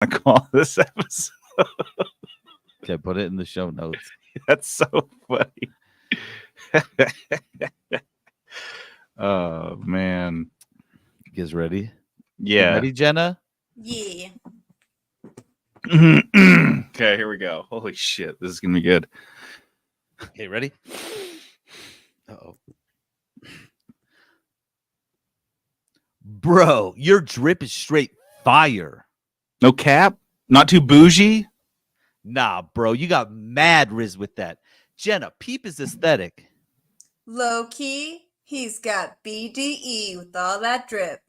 to call this episode. Okay, put it in the show notes. That's so funny. Oh, man. You guys ready? Yeah. Ready, Jenna? Yeah. Okay, here we go. Holy shit. This is going to be good. Okay, ready? Uh-oh. Bro, your drip is straight fire. No cap? Not too bougie? Nah, bro, you got mad riz with that. Jenna, peep is aesthetic. Low key, he's got BDE with all that drip.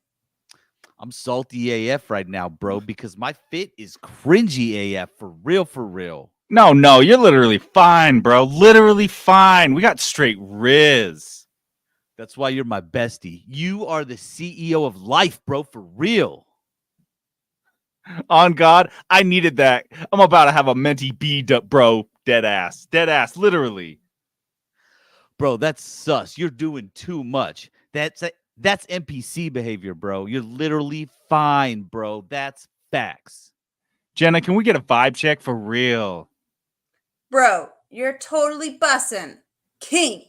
I'm salty AF right now, bro, because my fit is cringy AF for real, for real. No, you're literally fine, bro. Literally fine. We got straight riz. That's why you're my bestie. You are the CEO of life, bro, for real. On God, I needed that. I'm about to have a menti B, bro. Dead ass, literally. Bro, that's sus. You're doing too much. That's NPC behavior, bro. You're literally fine, bro. That's facts. Jenna, can we get a vibe check for real? Bro, you're totally bussin'. King.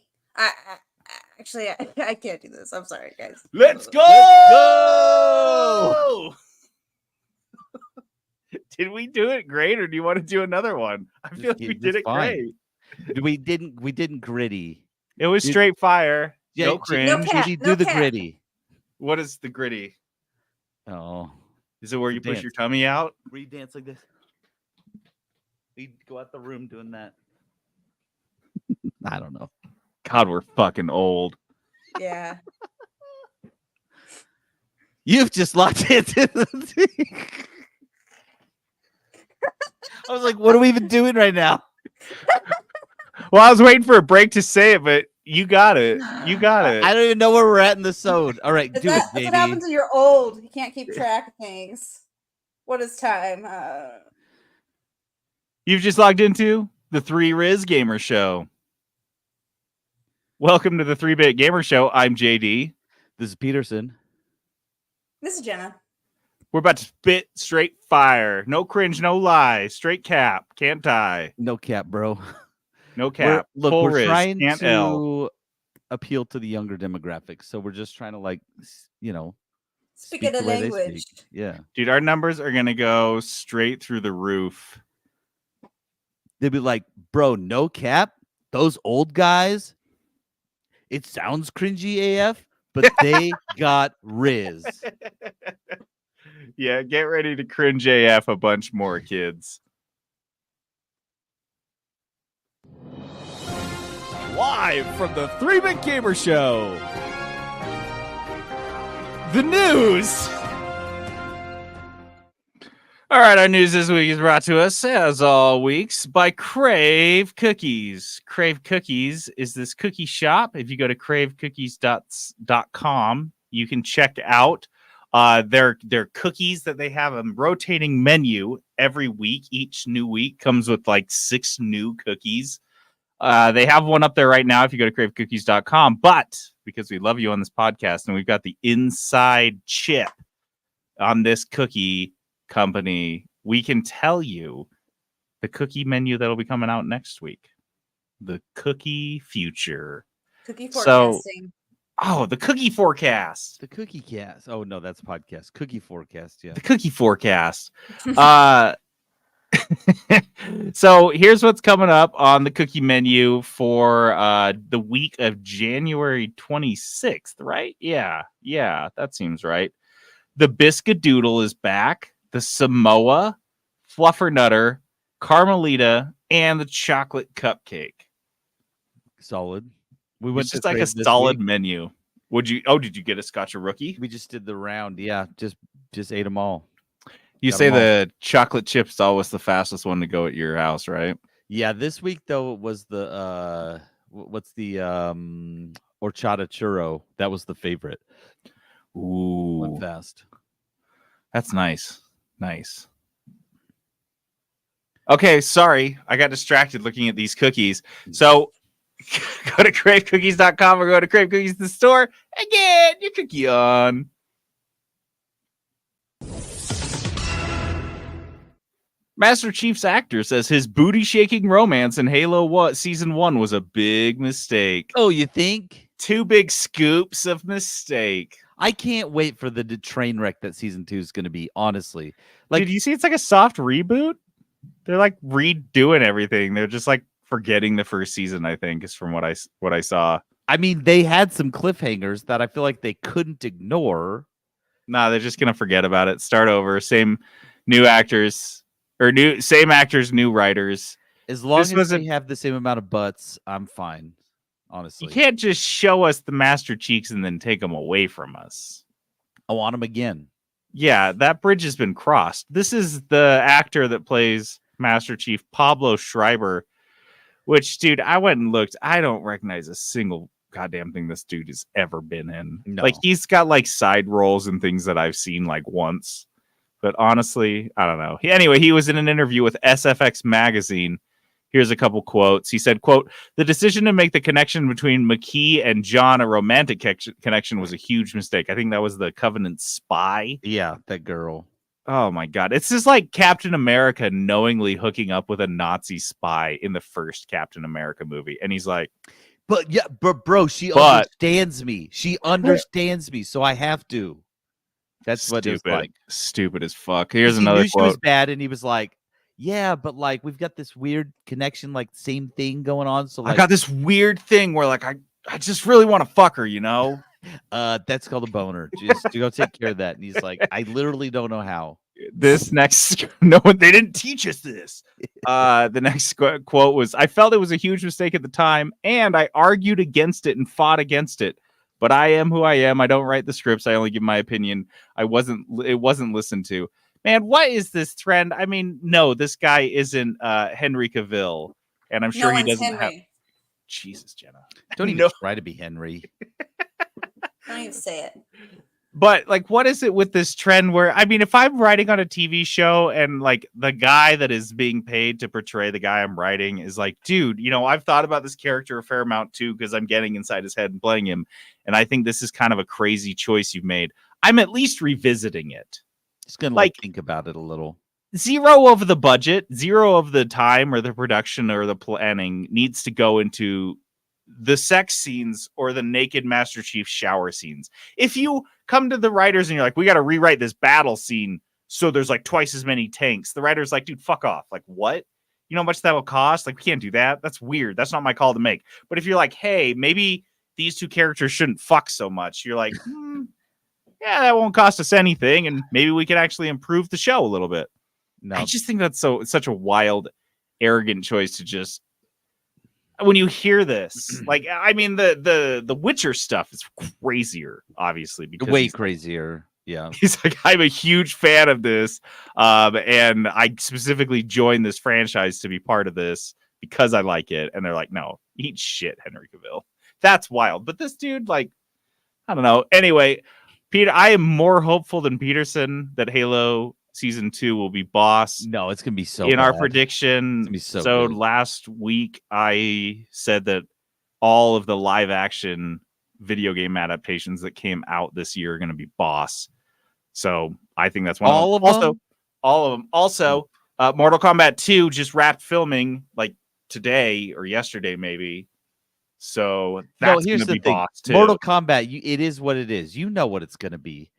Actually, I can't do this. I'm sorry, guys. Let's go! Did we do it great, or do you want to do another one? I feel like we did it fine. great. We didn't gritty. It was straight fire. Yeah, no cringe. No cap, Gigi, do no the cap. gritty. What is the gritty? Oh, Is it where you push Dance. your tummy out? we dance like this. We go out the room doing that. I don't know. God, we're fucking old. Yeah. You've just locked into the thing. I was like, what are we even doing right now? Well, I was waiting for a break to say it, but you got it. You got it. I don't even know where we're at in the sode. All right, do it, That's what happens JD. when you're old. You can't keep track of things. What is time? You've just logged into the 3 Riz Gamer Show. Welcome to the 3-Bit Gamer Show. I'm JD. This is Peterson. This is Jenna. We're about to spit straight fire. No cringe, no lie. Straight cap. Can't tie. No cap, bro. No cap. Look, Full we're Riz. trying Can't to L. appeal to the younger demographics. So we're just trying to, like, Speak of the the way they language. speak. Yeah. Dude, our numbers are going to go straight through the roof. They'd be like, bro, no cap. Those old guys, it sounds cringy AF, but they got riz. Yeah, get ready to cringe AF a bunch more, kids. Live from the 3-Bit Gamer Show. The news. All right, our news this week is brought to us, as all weeks, by Crave Cookies. Crave Cookies is this cookie shop. If you go to cravecookies.com, you can check out their cookies that they have a rotating menu every week. Each new week comes with like 6 new cookies. They have one up there right now if you go to cravecookies.com. But because we love you on this podcast and we've got the inside chip on this cookie company, we can tell you the cookie menu that'll be coming out next week. The cookie future. Cookie So- forecasting. Oh, the cookie forecast. The cookie cast. Oh, no, that's a podcast. Cookie forecast. Yeah. The cookie forecast. So here's what's coming up on the cookie menu for the week of January 26th, right? Yeah, that seems right. The Biscudoodle is back. The Samoa, Fluffernutter, Carmelita, and the chocolate cupcake. Solid. We went It's just to like a Crave this solid week. menu. Did you get a Scotch rookie? We just did the round. Yeah. Just ate them all. You Got say 'em all. the chocolate chip's always the fastest one to go at your house, right? Yeah. This week, though, it was the, what's the horchata churro? That was the favorite. Went Ooh, fast. that's nice. Nice. Okay, sorry. I got distracted looking at these cookies. So go to cravecookies.com or go to Crave Cookies the store and get your cookie on. Master Chief's actor says his booty-shaking romance in Halo Season 1 was a big mistake. Oh, you think? 2 big scoops of mistake. I can't wait for the train wreck that season 2 is going to be, honestly. Like, Did you see it's like a soft reboot? They're like redoing everything. They're just like forgetting the first season, I think, is from what I saw. I mean, they had some cliffhangers that I feel like they couldn't ignore. Nah, they're just gonna forget about it. Start over. Same new actors or same actors, new writers. As long This as wasn't- they have the same amount of butts, I'm fine. Honestly, You can't just show us the Master Cheeks and then take them away from us. I want them again. Yeah, that bridge has been crossed. This is the actor that plays Master Chief, Pablo Schreiber, which, dude, I went and looked. I don't recognize a single goddamn thing this dude has ever been in. No. Like, he's got like side roles and things that I've seen like once. But honestly, I don't know. Anyway, he was in an interview with SFX magazine. Here's a couple quotes. He said, quote, "The decision to make the connection between McKee and John a romantic connection was a huge mistake." I think that was the Covenant spy. Yeah, that girl. Oh my God. It's just like Captain America knowingly hooking up with a Nazi spy in the first Captain America movie. And he's like, But yeah, bro, she But- understands me. She understands me, so I have to. That's what it was like. Stupid as fuck. Here's He another knew she was quote. bad, and he was like, "Yeah, but like we've got this weird connection, like same thing going on." So I like, got this weird thing where like I just really want to fuck her, you know? that's called a boner. Just to go take care of that. And he's like, "I literally don't know how." This next they didn't teach us this. The next quote was, "I felt it was a huge mistake at the time, and I argued against it and fought against it. But I am who I am. I don't write the scripts. I only give my opinion. It wasn't listened to." Man, what is this trend? I mean, no, this guy isn't Henry Cavill, and I'm sure no he one's doesn't have. Henry. Jesus, Jenna. Don't even No. try to be Henry. Don't even say it. But like, what is it with this trend where, I mean, if I'm writing on a TV show and like the guy that is being paid to portray the guy I'm writing is like, dude, you know, I've thought about this character a fair amount too, because I'm getting inside his head and playing him. And I think this is kind of a crazy choice you've made. I'm at least revisiting it. Just gonna Like- think about it a little. Zero of the budget, zero of the time or the production or the planning needs to go into the sex scenes or the naked Master Chief shower scenes. If you come to the writers and you're like, we got to rewrite this battle scene so there's like twice as many tanks, the writer's like, dude, fuck off. Like, what? You know how much that will cost? Like, we can't do that. That's weird. That's not my call to make. But if you're like, hey, maybe these two characters shouldn't fuck so much, you're like, yeah, that won't cost us anything, and maybe we can actually improve the show a little bit. No, I just think that's such a wild, arrogant choice to just. When you hear this, like, I mean, the Witcher stuff is crazier, obviously, because way he's like, crazier. Yeah. he's like, I'm a huge fan of this, and I specifically joined this franchise to be part of this because I like it. And they're like, no, eat shit, Henry Cavill. That's wild. But this dude, like, I don't know. Anyway, Peter, I am more hopeful than Peterson that Halo Season 2 will be boss. No, it's gonna be so In our bad. prediction, gonna be so good. last week I said that all of the live action video game adaptations that came out this year are going to be boss. So I think that's one All of of them. Also, them? all of them. Also, Mortal Kombat 2 just wrapped filming like today or yesterday, maybe. So that's going to be boss too. Mortal Kombat, it is what it is. You know what it's gonna be.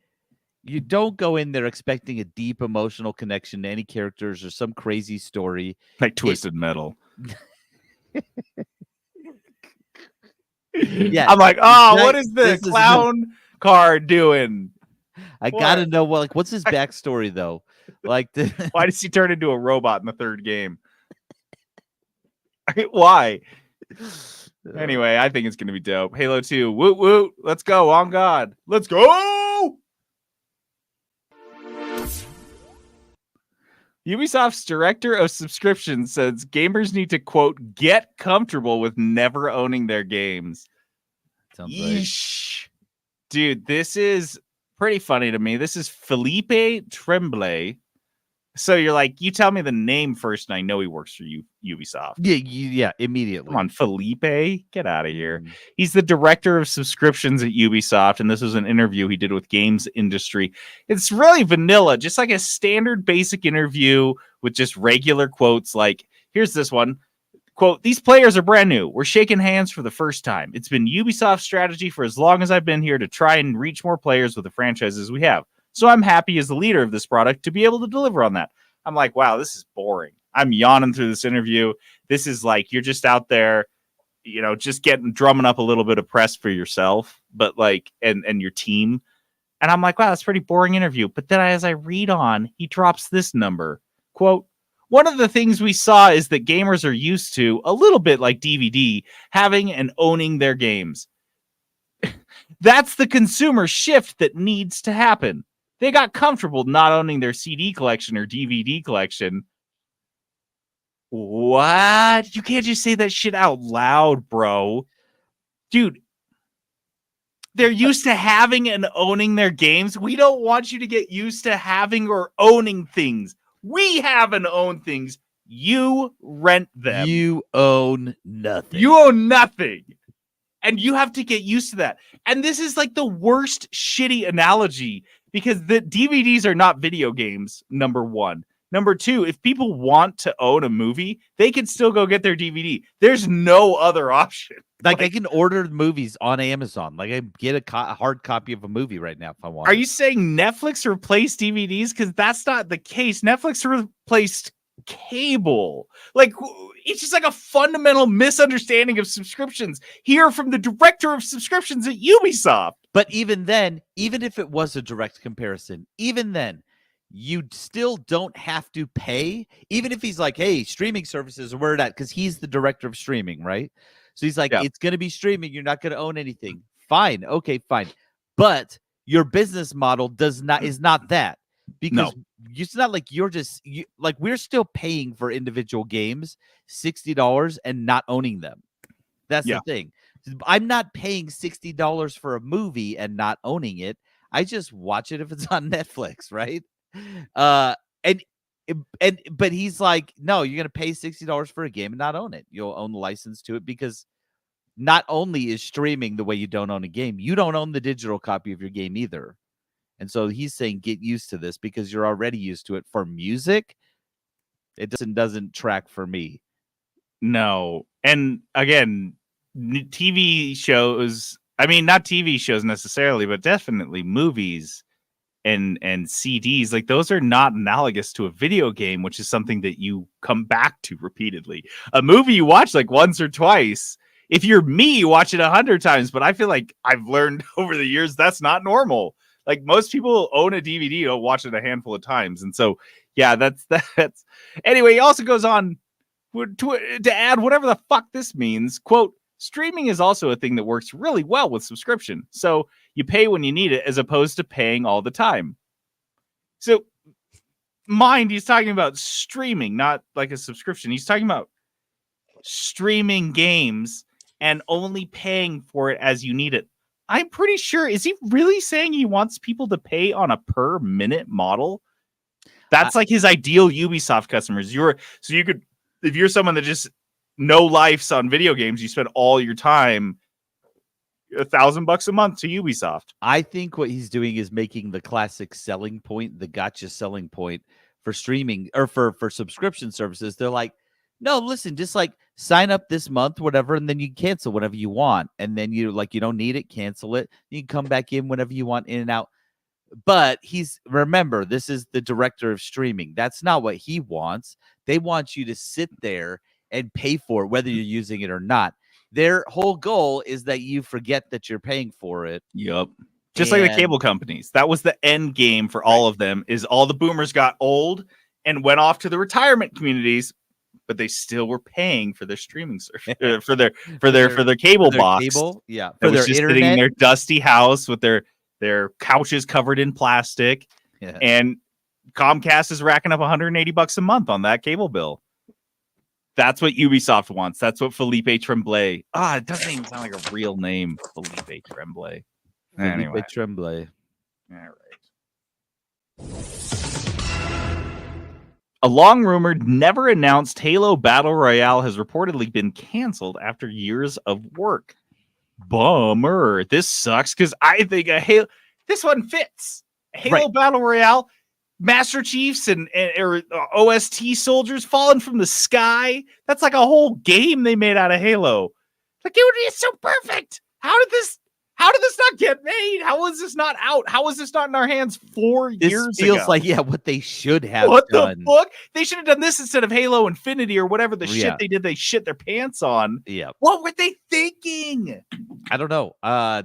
You don't go in there expecting a deep emotional connection to any characters or some crazy story. Like Twisted Metal. Yeah, I'm like, what is the this is- clown car doing? I gotta What? know what's his backstory though. Like, Why does he turn into a robot in the third game? Why? Anyway, I think it's going to be dope. Halo 2, woot woot. Let's go. On God. Let's go. Ubisoft's director of subscriptions says gamers need to, quote, get comfortable with never owning their games. sounds right. Yeesh. Dude, this is pretty funny to me. This is Felipe Tremblay, So you're like, you tell me the name first, and I know he works for Ubisoft. Yeah, immediately. Come on, Felipe, get out of here. Mhm. He's the director of subscriptions at Ubisoft, and this was an interview he did with Games Industry. It's really vanilla, just like a standard basic interview with just regular quotes. Like, here's this one. Quote, these players are brand new. We're shaking hands for the first time. It's been Ubisoft's strategy for as long as I've been here to try and reach more players with the franchises we have. So I'm happy as the leader of this product to be able to deliver on that. I'm like, wow, this is boring. I'm yawning through this interview. This is like, you're just out there, just drumming up a little bit of press for yourself, but like, and your team. And I'm like, wow, that's a pretty boring interview. But then as I read on, he drops this number. Quote, one of the things we saw is that gamers are used to, a little bit like DVD, having and owning their games. That's the consumer shift that needs to happen. They got comfortable not owning their CD collection or DVD collection. What? You can't just say that shit out loud, bro. Dude, they're used to having and owning their games. We don't want you to get used to having or owning things. We have and own things. You rent them. You own nothing. You own nothing. And you have to get used to that. And this is like the worst shitty analogy because the DVDs are not video games, number one. Number two, if people want to own a movie, they can still go get their DVD. There's no other option. Like I can order movies on Amazon. Like I get a hard copy of a movie right now if I want. Are you saying Netflix replaced DVDs? Because that's not the case. Netflix replaced cable. Like it's just like a fundamental misunderstanding of subscriptions here from the director of subscriptions at Ubisoft. But even then, even if it was a direct comparison, even then, you still don't have to pay. Even if he's like, hey, streaming services, where it at? Because he's the director of streaming, right? So he's like, It's going to be streaming. You're not going to own anything. Fine. Okay, fine. But your business model is not that. Because it's not like like we're still paying for individual games $60 and not owning them. That's the thing. I'm not paying $60 for a movie and not owning it. I just watch it if it's on Netflix, right? But he's like, no, you're gonna pay $60 for a game and not own it. You'll own the license to it because not only is streaming the way you don't own a game, you don't own the digital copy of your game either. And so he's saying get used to this because you're already used to it. For music, it doesn't track for me. No. And again, TV shows, I mean, not TV shows necessarily, but definitely movies and CDs, like those are not analogous to a video game, which is something that you come back to repeatedly. A movie you watch like once or twice. If you're me, you watch it 100 times, but I feel like I've learned over the years that's not normal. Like most people own a DVD, don't watch it a handful of times. And so, yeah, that's anyway. He also goes on to add whatever the fuck this means. Quote, streaming is also a thing that works really well with subscription. So you pay when you need it as opposed to paying all the time. So he's talking about streaming, not like a subscription. He's talking about streaming games and only paying for it as you need it. I'm pretty sure. Is he really saying he wants people to pay on a per minute model? That's like his ideal Ubisoft customers. If you're someone that just no lifes on video games, you spend all your time $1,000 a month to Ubisoft. I think what he's doing is making the classic selling point, the gotcha selling point for streaming or for subscription services. They're like, no, listen, just like sign up this month, whatever, and then you cancel whenever you want. And then you don't need it, cancel it. You can come back in whenever you want, in and out. But remember, this is the director of streaming. That's not what he wants. They want you to sit there and pay for it, whether you're using it or not. Their whole goal is that you forget that you're paying for it. Yep. Just like the cable companies. That was the end game for all of them, is all the boomers got old and went off to the retirement communities, but they still were paying for their streaming service, for their cable box. Cable, yeah. For their just internet. Sitting in their dusty house with their couches covered in plastic. Yeah. And Comcast is racking up $180 a month on that cable bill. That's what Ubisoft wants. That's what Felipe Tremblay. It doesn't even sound like a real name, Felipe Tremblay. Anyway. Tremblay. All right. A long-rumored, never-announced Halo Battle Royale has reportedly been canceled after years of work. Bummer. This sucks because I think this one fits. Halo Battle Royale, Master Chiefs and or OST soldiers falling from the sky. That's like a whole game they made out of Halo. Like, it would be so perfect. How did this not get made? How was this not out? How was this not in our hands 4 years ago? This feels like, what they should have what done. The fuck? They should have done this instead of Halo Infinity or whatever the shit they did. They shit their pants on. Yeah. What were they thinking? I don't know.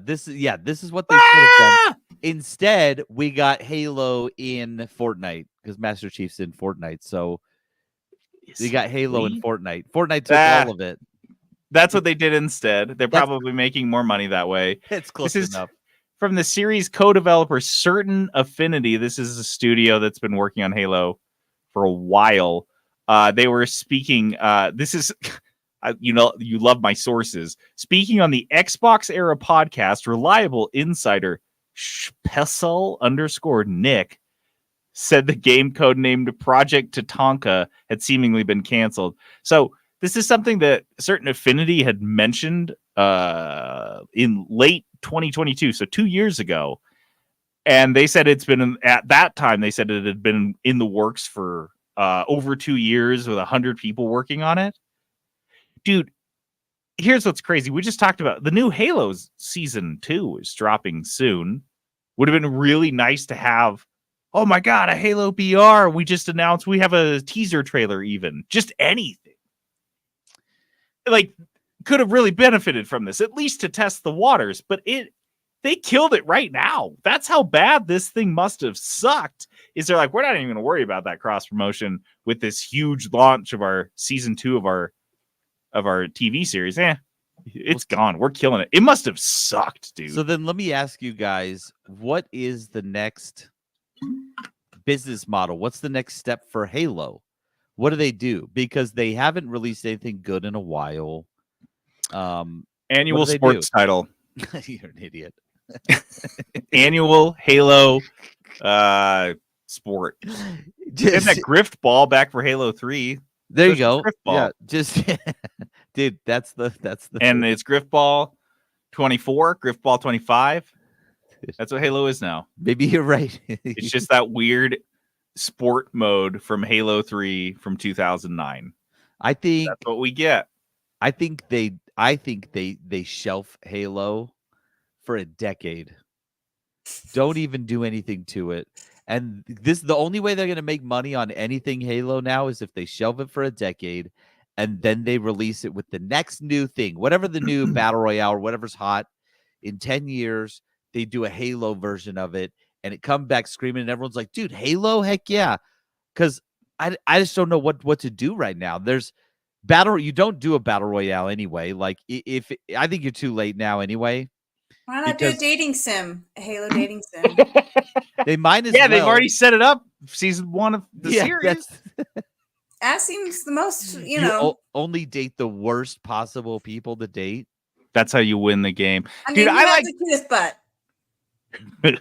This is what they should have done. Instead, we got Halo in Fortnite because Master Chief's in Fortnite. So we got Halo in Fortnite. Fortnite took all of it. That's what they did instead. They're probably making more money that way. It's close enough. From the series co-developer Certain Affinity. This is a studio that's been working on Halo for a while. They were speaking. This is, you love my sources. Speaking on the Xbox Era podcast, reliable insider Spessel_Nick said the game code named Project Tatanka had seemingly been canceled. So this is something that Certain Affinity had mentioned in late 2022, so 2 years ago. And they said at that time, they said it had been in the works for over 2 years with 100 people working on it. Dude, here's what's crazy. We just talked about the new Halo's season 2 is dropping soon. Would have been really nice to have, oh my God, a Halo BR. We just announced we have a teaser trailer even. Just anything. Like, could have really benefited from this, at least to test the waters. But they killed it right now. That's how bad this thing must have sucked. Is they're like, we're not even going to worry about that cross promotion with this huge launch of our season 2 of our TV series. It's gone. We're killing it. It must have sucked, dude. So then let me ask you guys, what is the next business model? What's the next step for Halo? What do they do? Because they haven't released anything good in a while. Annual sports title. You're an idiot. Annual Halo sport. Get that grift ball back for Halo 3. There you go. Yeah, just dude, that's the and it's Griff Ball 24, Griff Ball 25. That's what Halo is now. Maybe you're right. It's just that weird sport mode from Halo 3 from 2009. I think that's what we get. I think they shelf Halo for a decade. Don't even do anything to it. And the only way they're going to make money on anything Halo now is if they shelve it for a decade and then they release it with the next new thing, whatever the new Battle Royale or whatever's hot. In 10 years, they do a Halo version of it and it comes back screaming and everyone's like, dude, Halo? Heck yeah. Because I just don't know what to do right now. You don't do a Battle Royale anyway. Like, I think you're too late now anyway. Why not do a dating sim? A Halo dating sim. They might as well. Yeah, they've already set it up. Season 1 of the series. That seems the most, only date the worst possible people to date. That's how you win the game. I mean, dude, I like the cutest butt.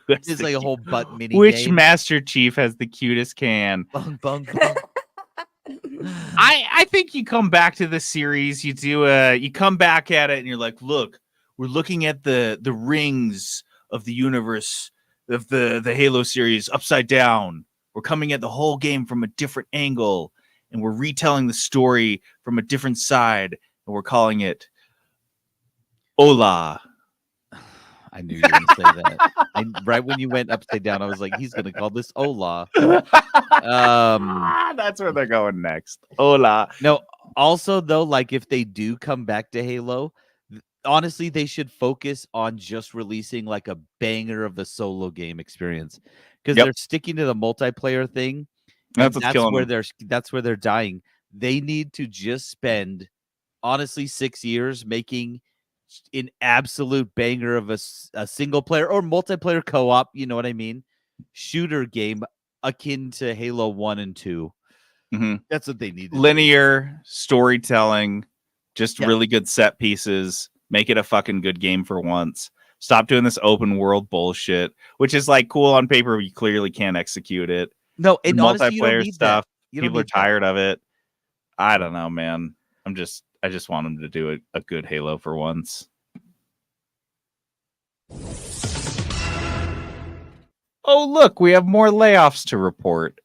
It's like a whole butt mini Which game. Master Chief has the cutest can? Bung, bung, bung. I think you come back to the series, you come back at it and you're like, look, we're looking at the rings of the universe of the Halo series upside down. We're coming at the whole game from a different angle, and we're retelling the story from a different side, and we're calling it Hola. I knew you were going to say that. Right when you went upside down, I was like, he's going to call this Hola. That's where they're going next. Hola. No, also, though, like if they do come back to Halo, honestly, they should focus on just releasing like a banger of the solo game experience because they're sticking to the multiplayer thing. That's where they're dying. They need to just spend, honestly, 6 years making an absolute banger of a single player or multiplayer co-op. You know what I mean? Shooter game akin to Halo 1 and 2. Mm-hmm. That's what they need. Linear storytelling, just really good set pieces. Make it a fucking good game for once. Stop doing this open world bullshit, which is like cool on paper, but you clearly can't execute it. No, and the honestly, multiplayer stuff. You don't People are need that. tired of it. I don't know, man. I just want them to do a good Halo for once. Oh, look, we have more layoffs to report.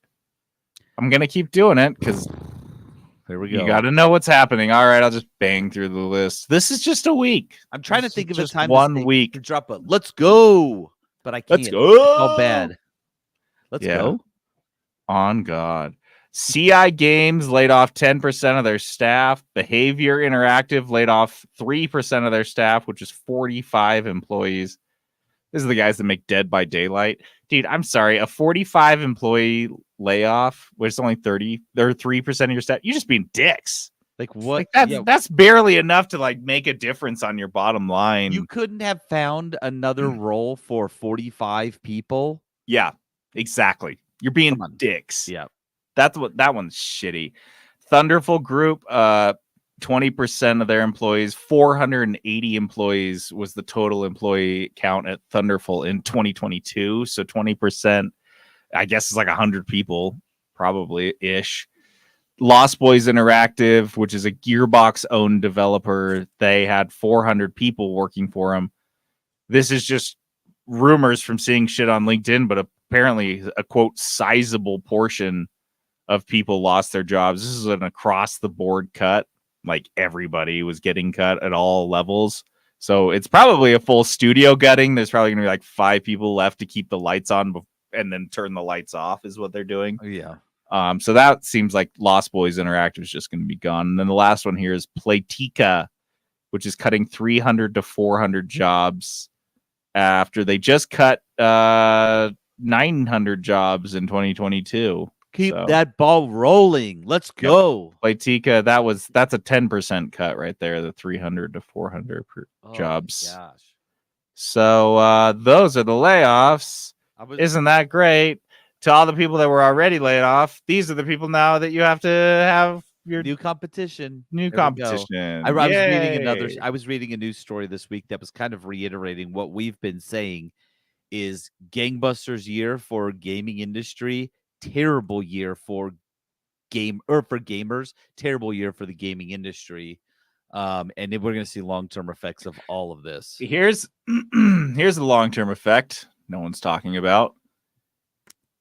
I'm going to keep doing it because There we go. you got to know what's happening. All right, I'll just bang through the list. This is just a week. I'm trying to This think is of a just time one to say- week. to drop a let's go, but I can't. Let's go. It's all bad. Let's Yeah. go. On God. CI Games laid off 10% of their staff. Behavior Interactive laid off 3% of their staff, which is 45 employees. This is the guys that make Dead by Daylight. Dude, I'm sorry. A 45 employee layoff, which is only 30 or 3% of your staff. You're just being dicks. Like what? Like that's barely enough to like make a difference on your bottom line. You couldn't have found another role for 45 people. Yeah, exactly. You're being Come on. dicks. Yeah. That one's shitty. Thunderful Group, 20% of their employees, 480 employees was the total employee count at Thunderful in 2022. So 20%, I guess, is like 100 people, probably ish. Lost Boys Interactive, which is a Gearbox-owned developer, they had 400 people working for them. This is just rumors from seeing shit on LinkedIn, but apparently a quote sizable portion of people lost their jobs. This is an across the board cut. Like everybody was getting cut at all levels. So it's probably a full studio gutting. There's probably going to be like 5 people left to keep the lights on and then turn the lights off is what they're doing. Yeah. So that seems like Lost Boys Interactive is just going to be gone. And then the last one here is Playtika, which is cutting 300 to 400 jobs after they just cut 900 jobs in 2022. Keep that ball rolling. Let's go. Playtika, that's a 10% cut right there, the 300 to 400 jobs. Gosh. So those are the layoffs. Isn't that great? To all the people that were already laid off, these are the people now that you have to have your new competition. New competition. I was reading a news story this week that was kind of reiterating what we've been saying is gangbusters year for gaming industry. Terrible year for gamers, terrible year for the gaming industry. And then we're going to see long-term effects of all of this. Here's the long-term effect no one's talking about.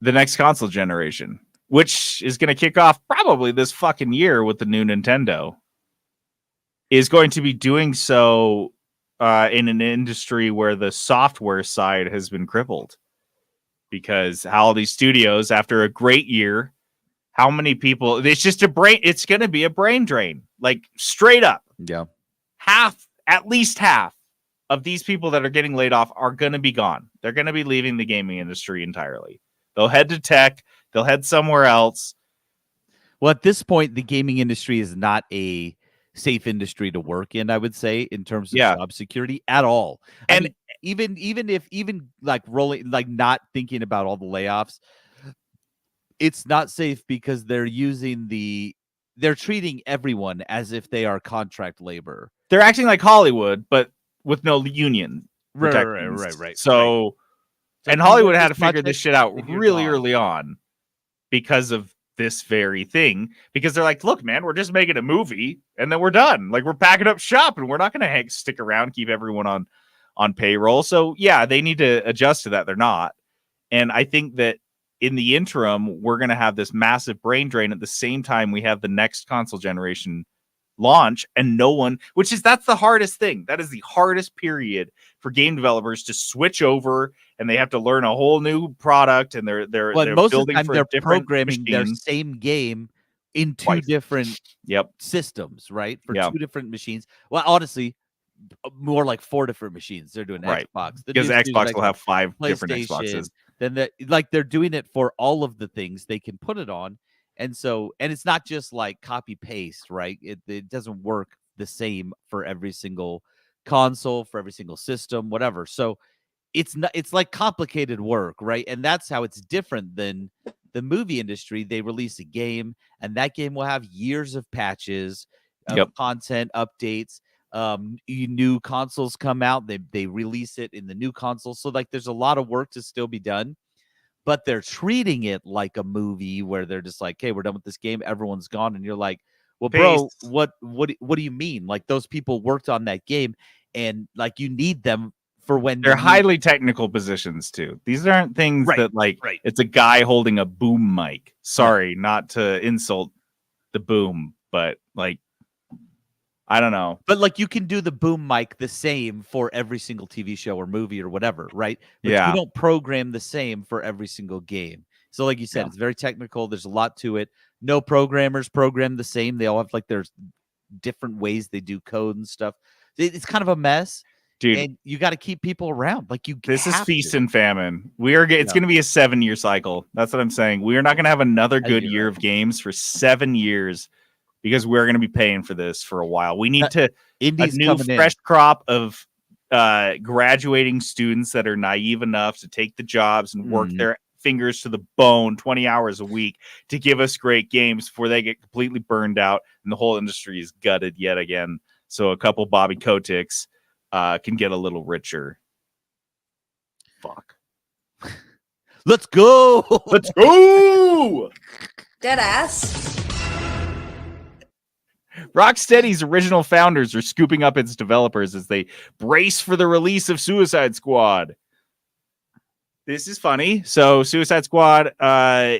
The next console generation, which is going to kick off probably this fucking year with the new Nintendo, is going to be doing so in an industry where the software side has been crippled. Because all these studios, after a great year, how many people? It's just it's going to be a brain drain, like straight up. Yeah, at least half of these people that are getting laid off are going to be gone. They're going to be leaving the gaming industry entirely. They'll head to tech. They'll head somewhere else. Well, at this point, the gaming industry is not a safe industry to work in, I would say, in terms of job security at all. And I mean, even like rolling, like not thinking about all the layoffs, it's not safe because they're treating everyone as if they are contract labor. They're acting like Hollywood, but with no union. Right. So and Hollywood had to figure this shit out really early on because of this very thing. Because they're like, look, man, we're just making a movie and then we're done. Like we're packing up shop and we're not going to stick around, keep everyone on payroll. So yeah, they need to adjust to that. They're not. And I think that in the interim, we're going to have this massive brain drain at the same time we have the next console generation launch, and that's the hardest thing. That is the hardest period for game developers to switch over, and they have to learn a whole new product, and they're most building of the time for they're programming their same game in two different systems, right? For two different machines. Well, honestly, more like 4 different machines. They're doing Xbox because Xbox will have 5 different Xboxes. Then they're doing it for all of the things they can put it on. And it's not just like copy paste, right? It doesn't work the same for every single console, for every single system, whatever. So it's like complicated work, right? And that's how it's different than the movie industry. They release a game, and that game will have years of patches, of content updates. New consoles come out, they release it in the new console. So like there's a lot of work to still be done. but they're treating it like a movie where they're just like, hey, we're done with this game, everyone's gone, and you're like, well, bro, Peace. what do you mean? Like, those people worked on that game, and like, you need them for when They're you- highly technical positions too. These aren't things Right, that like right. it's a guy holding a boom mic. Sorry, not to insult the boom, but like I don't know. But like, you can do the boom mic the same for every single TV show or movie or whatever, right? But you Yeah. don't program the same for every single game. So like you said, Yeah. it's very technical. There's a lot to it. No programmers program the same. They all have like there's different ways they do code and stuff. It's kind of a mess. Dude, And you got to keep people around. Like, you this is have feast to. and famine. It's Yeah. going to be a 7-year cycle. That's what I'm saying. We are not going to have another good you're year right. of games for 7 years because we're going to be paying for this for a while. We need a Indies new coming fresh in. crop of graduating students that are naive enough to take the jobs and work Mhm. their fingers to the bone 20 hours a week to give us great games before they get completely burned out and the whole industry is gutted yet again. So a couple Bobby Koticks can get a little richer. Fuck. Let's go. Let's go! Dead ass. Rocksteady's original founders are scooping up its developers as they brace for the release of Suicide Squad. This is funny. So Suicide Squad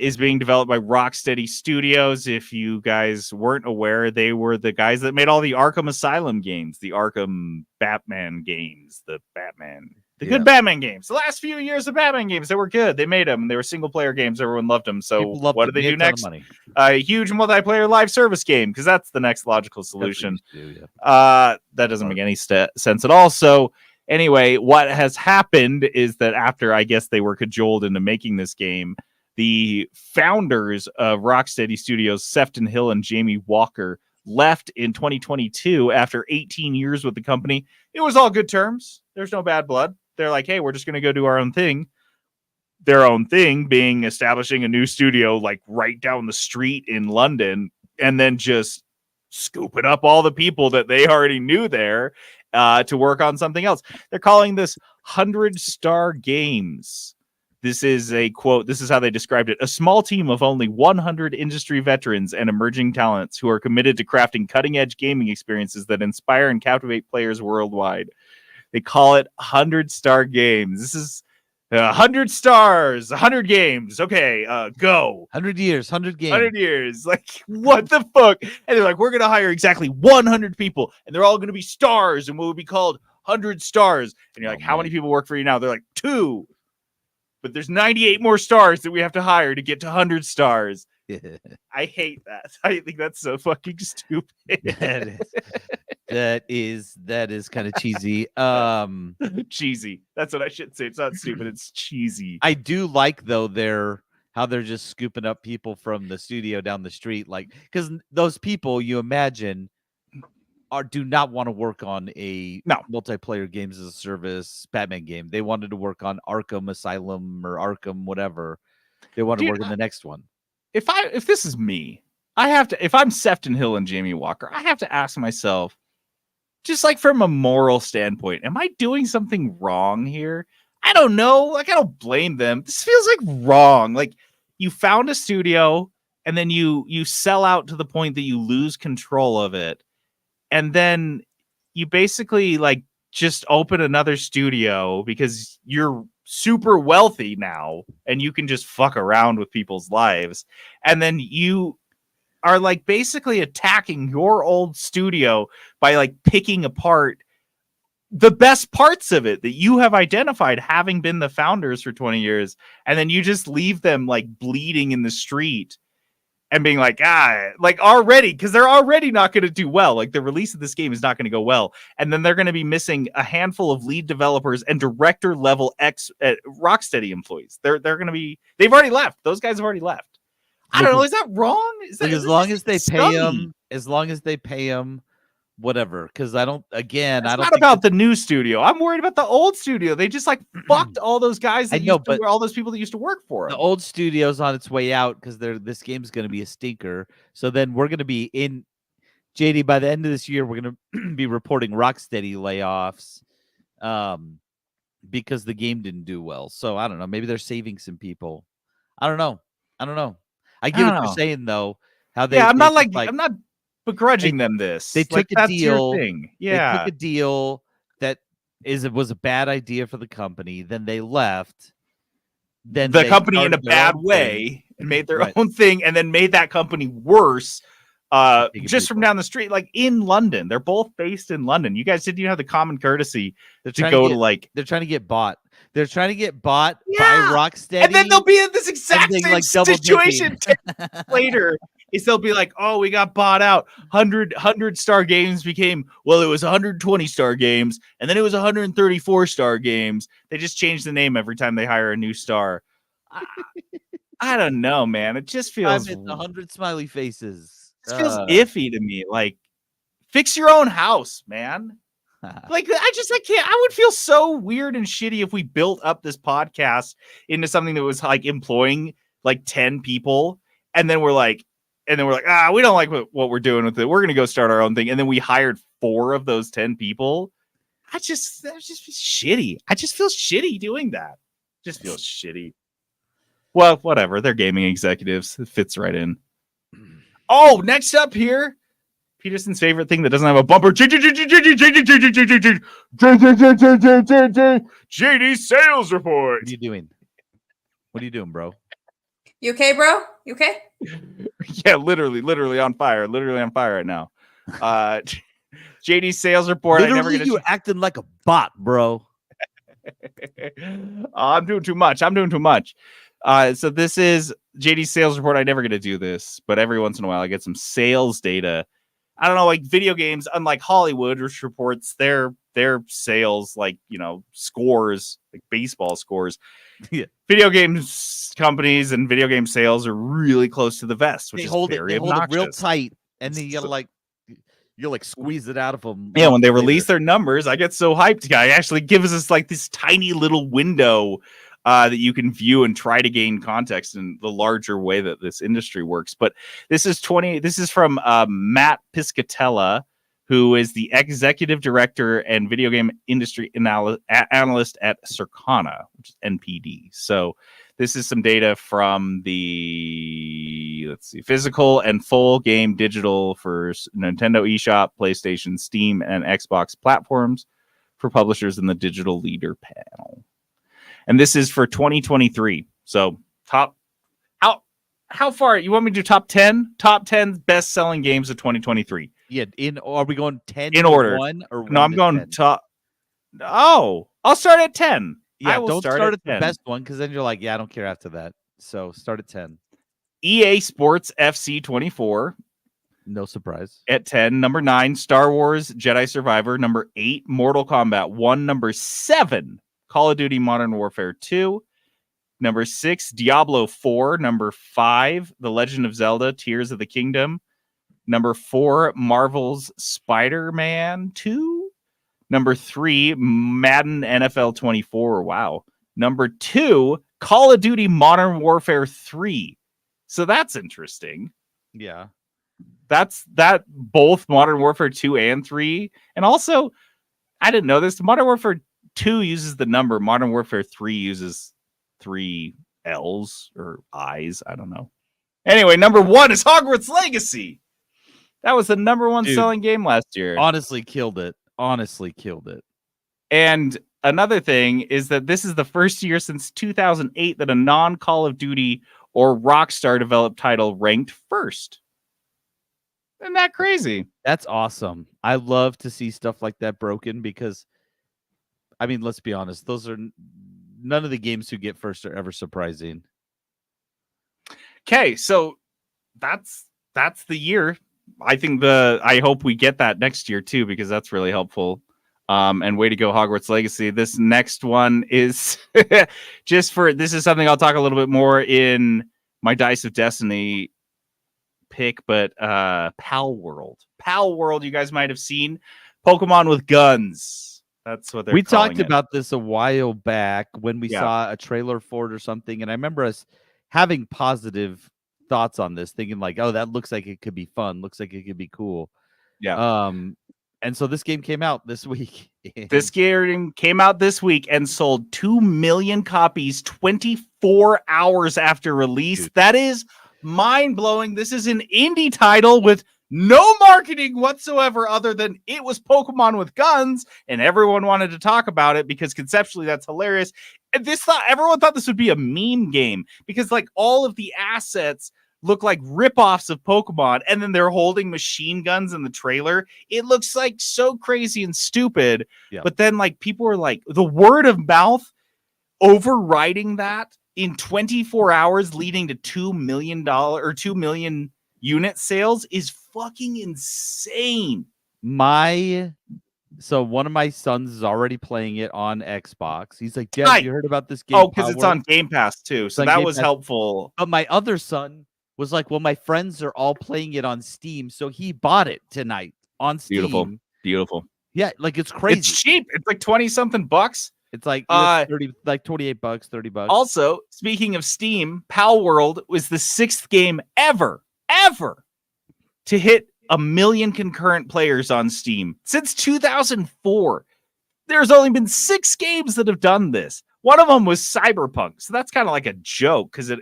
is being developed by Rocksteady Studios. If you guys weren't aware, they were the guys that made all the Arkham Asylum games, the Arkham Batman games, the good Batman games. The last few years of Batman games, they were good. They made them. They were single-player games. Everyone loved them. So People loved what it. do they Made do a ton of next? money. A huge multiplayer live service game, because that's the next logical solution. Yeah. That doesn't make any sense at all. So anyway, what has happened is that after, I guess, they were cajoled into making this game, the founders of Rocksteady Studios, Sefton Hill and Jamie Walker, left in 2022 after 18 years with the company. It was all good terms. There's no bad blood. They're like, hey, we're just going to go do our own thing. Their own thing being establishing a new studio like right down the street in London, and then just scooping up all the people that they already knew there to work on something else. They're calling this 100-Star Games. This is a quote. This is how they described it. A small team of only 100 industry veterans and emerging talents who are committed to crafting cutting-edge gaming experiences that inspire and captivate players worldwide. They call it 100-Star Games. This is 100 stars, 100 games. Okay, go. 100 years, 100 games. 100 years. Like, what the fuck? And they're like, we're going to hire exactly 100 people, and they're all going to be stars, and what would be called 100 stars. And you're like, how many people work for you now? They're like, 2. But there's 98 more stars that we have to hire to get to 100 stars. I hate that. I think that's so fucking stupid. That is kind of cheesy. Cheesy. That's what I should say. It's not stupid. It's cheesy. I do like, though, how they're just scooping up people from the studio down the street, like, because those people, you imagine, do not want to work on a multiplayer games as a service Batman game. They wanted to work on Arkham Asylum or Arkham whatever. They want to work on the next one. If this is me, I have to. If I'm Sefton Hill and Jamie Walker, I have to ask myself, just like from a moral standpoint, am I doing something wrong here? I don't know. Like, I don't blame them. This feels like wrong. Like, you found a studio and then you sell out to the point that you lose control of it. And then you basically like just open another studio because you're super wealthy now and you can just fuck around with people's lives. And then you are like basically attacking your old studio by like picking apart the best parts of it that you have identified, having been the founders for 20 years. And then you just leave them like bleeding in the street and being like, like already, because they're already not going to do well. Like, the release of this game is not going to go well. And then they're going to be missing a handful of lead developers and director level Rocksteady employees. They're going to be, they've already left. Those guys have already left. I don't know. Is that wrong? Is that, as long as they pay them, whatever. Because I don't think not about the new studio. I'm worried about the old studio. They just like fucked all those guys that all those people that used to work for them. The old studio's on its way out because this game's going to be a stinker. So then we're going to be in JD by the end of this year. We're going to be reporting Rocksteady layoffs, because the game didn't do well. So I don't know. Maybe they're saving some people. I don't know. I I get don't what know. you're saying though. How Yeah, I'm not just, I'm not begrudging them this. they Like, took a that's your deal. thing. They Yeah. took a deal that was a bad idea for the company. Then they left. Then The they company in a started their bad own way thing. and made their Right. own thing and then made that company worse Taking just from people. down the street, like in London. They're both based in London. You guys didn't even have the common courtesy They're to trying go to to get. like, They're trying to get bought. They're trying to get bought by yeah. Rocksteady. And then they'll be in this exact they, same like, double situation dipping. 10 years later. Is they'll be like, oh, we got bought out. 100-star games became, well, it was 120-star games, and then it was 134-star games. They just change the name every time they hire a new star. I don't know, man. It just feels 100 smiley faces. It feels iffy to me. Like, fix your own house, man. Like, I can't. I would feel so weird and shitty if we built up this podcast into something that was like employing like 10 people, and then we're like, we don't like what we're doing with it. We're gonna go start our own thing, and then we hired 4 of those 10 people. That just shitty. I just feel shitty doing that. Just feels shitty. Well, whatever. They're gaming executives. It fits right in. Oh, next up here, Peterson's favorite thing that doesn't have a bumper. JD sales report. What are you doing? What are you doing, bro? You okay, bro? You okay? Yeah, literally on fire. Literally on fire right now. JD sales report. Literally, you acting like a bot, bro. I'm doing too much. So this is JD sales report. I never get to do this, but every once in a while I get some sales data. I don't know, like video games, unlike Hollywood, which reports their sales, like, you know, scores, like baseball scores. Yeah. Video games companies and video game sales are really close to the vest, which They is hold very it real obnoxious. tight, and then you like squeeze it out of them. Yeah, when they release their numbers, I get so hyped. Guy actually gives us like this tiny little window that you can view and try to gain context in the larger way that this industry works. But this is from Matt Piscatella, who is the executive director and video game industry analyst at Circana, which is NPD. So this is some data from the, physical and full game digital for Nintendo eShop, PlayStation, Steam, and Xbox platforms for publishers in the digital leader panel. And this is for 2023. So how far you want me to do top 10? Top 10 best selling games of 2023. Yeah, are we going 10 in order? 1 or 1 no, I'm going 10? top. Oh, I'll start at 10. Yeah, I will don't start at the 10. best one, because then you're like, yeah, I don't care after that. So start at 10. EA Sports FC 24 No surprise. at 10. Number 9, Star Wars Jedi Survivor. Number 8, Mortal Kombat 1. Number 7, Call of Duty Modern Warfare 2. Number 6, Diablo 4. Number 5, The Legend of Zelda Tears of the Kingdom. Number 4, Marvel's Spider-Man 2. Number 3, Madden NFL 24. Wow. Number 2, Call of Duty Modern Warfare 3. So that's interesting. Yeah. That's both Modern Warfare 2 and 3. And also, I didn't know this. Modern Warfare 2 uses the number. Modern Warfare 3 uses 3 L's or I's. I don't know. Anyway, number 1 is Hogwarts Legacy. That was the number 1 selling game last year. Honestly killed it. And another thing is that this is the first year since 2008 that a non-Call of Duty or Rockstar developed title ranked first. Isn't that crazy? That's awesome. I love to see stuff like that broken, because, I mean, let's be honest, those are none of the games who get first are ever surprising. Okay, so that's the year. I hope we get that next year too, because that's really helpful. And way to go, Hogwarts Legacy. This next one is this is something I'll talk a little bit more in my Dice of Destiny pick, but Pal World, you guys might have seen Pokemon with guns. That's what we talked about this a while back when we Yeah. saw a trailer for it or something, and I remember us having positive thoughts on this, thinking like, oh, that looks like it could be fun, looks like it could be cool. Yeah. And so this game came out this week. This game came out this week and sold 2 million copies 24 hours after release. Dude. That is mind-blowing. This is an indie title with no marketing whatsoever other than it was Pokemon with guns, and everyone wanted to talk about it because conceptually that's hilarious. And everyone thought this would be a meme game because like all of the assets look like ripoffs of Pokemon, and then they're holding machine guns in the trailer. It looks like so crazy and stupid. Yeah. But then like people are like the word of mouth overriding that in 24 hours, leading to $2 million or 2 million unit sales is fucking insane. So one of my sons is already playing it on Xbox. He's like, Dad, Nice. you heard about this game? Oh, because it's Power? on Game Pass too. So on that Game was Pass. helpful. But my other son was like, well, my friends are all playing it on Steam, so he bought it tonight on Steam. Beautiful. Yeah, like it's crazy. It's cheap. It's like 20 something bucks. It's like 30, like $28, $30. Also, speaking of Steam, Pal World was the 6th game ever to hit 1 million concurrent players on Steam since 2004. There's only been 6 games that have done this. One of them was Cyberpunk, so that's kind of like a joke because it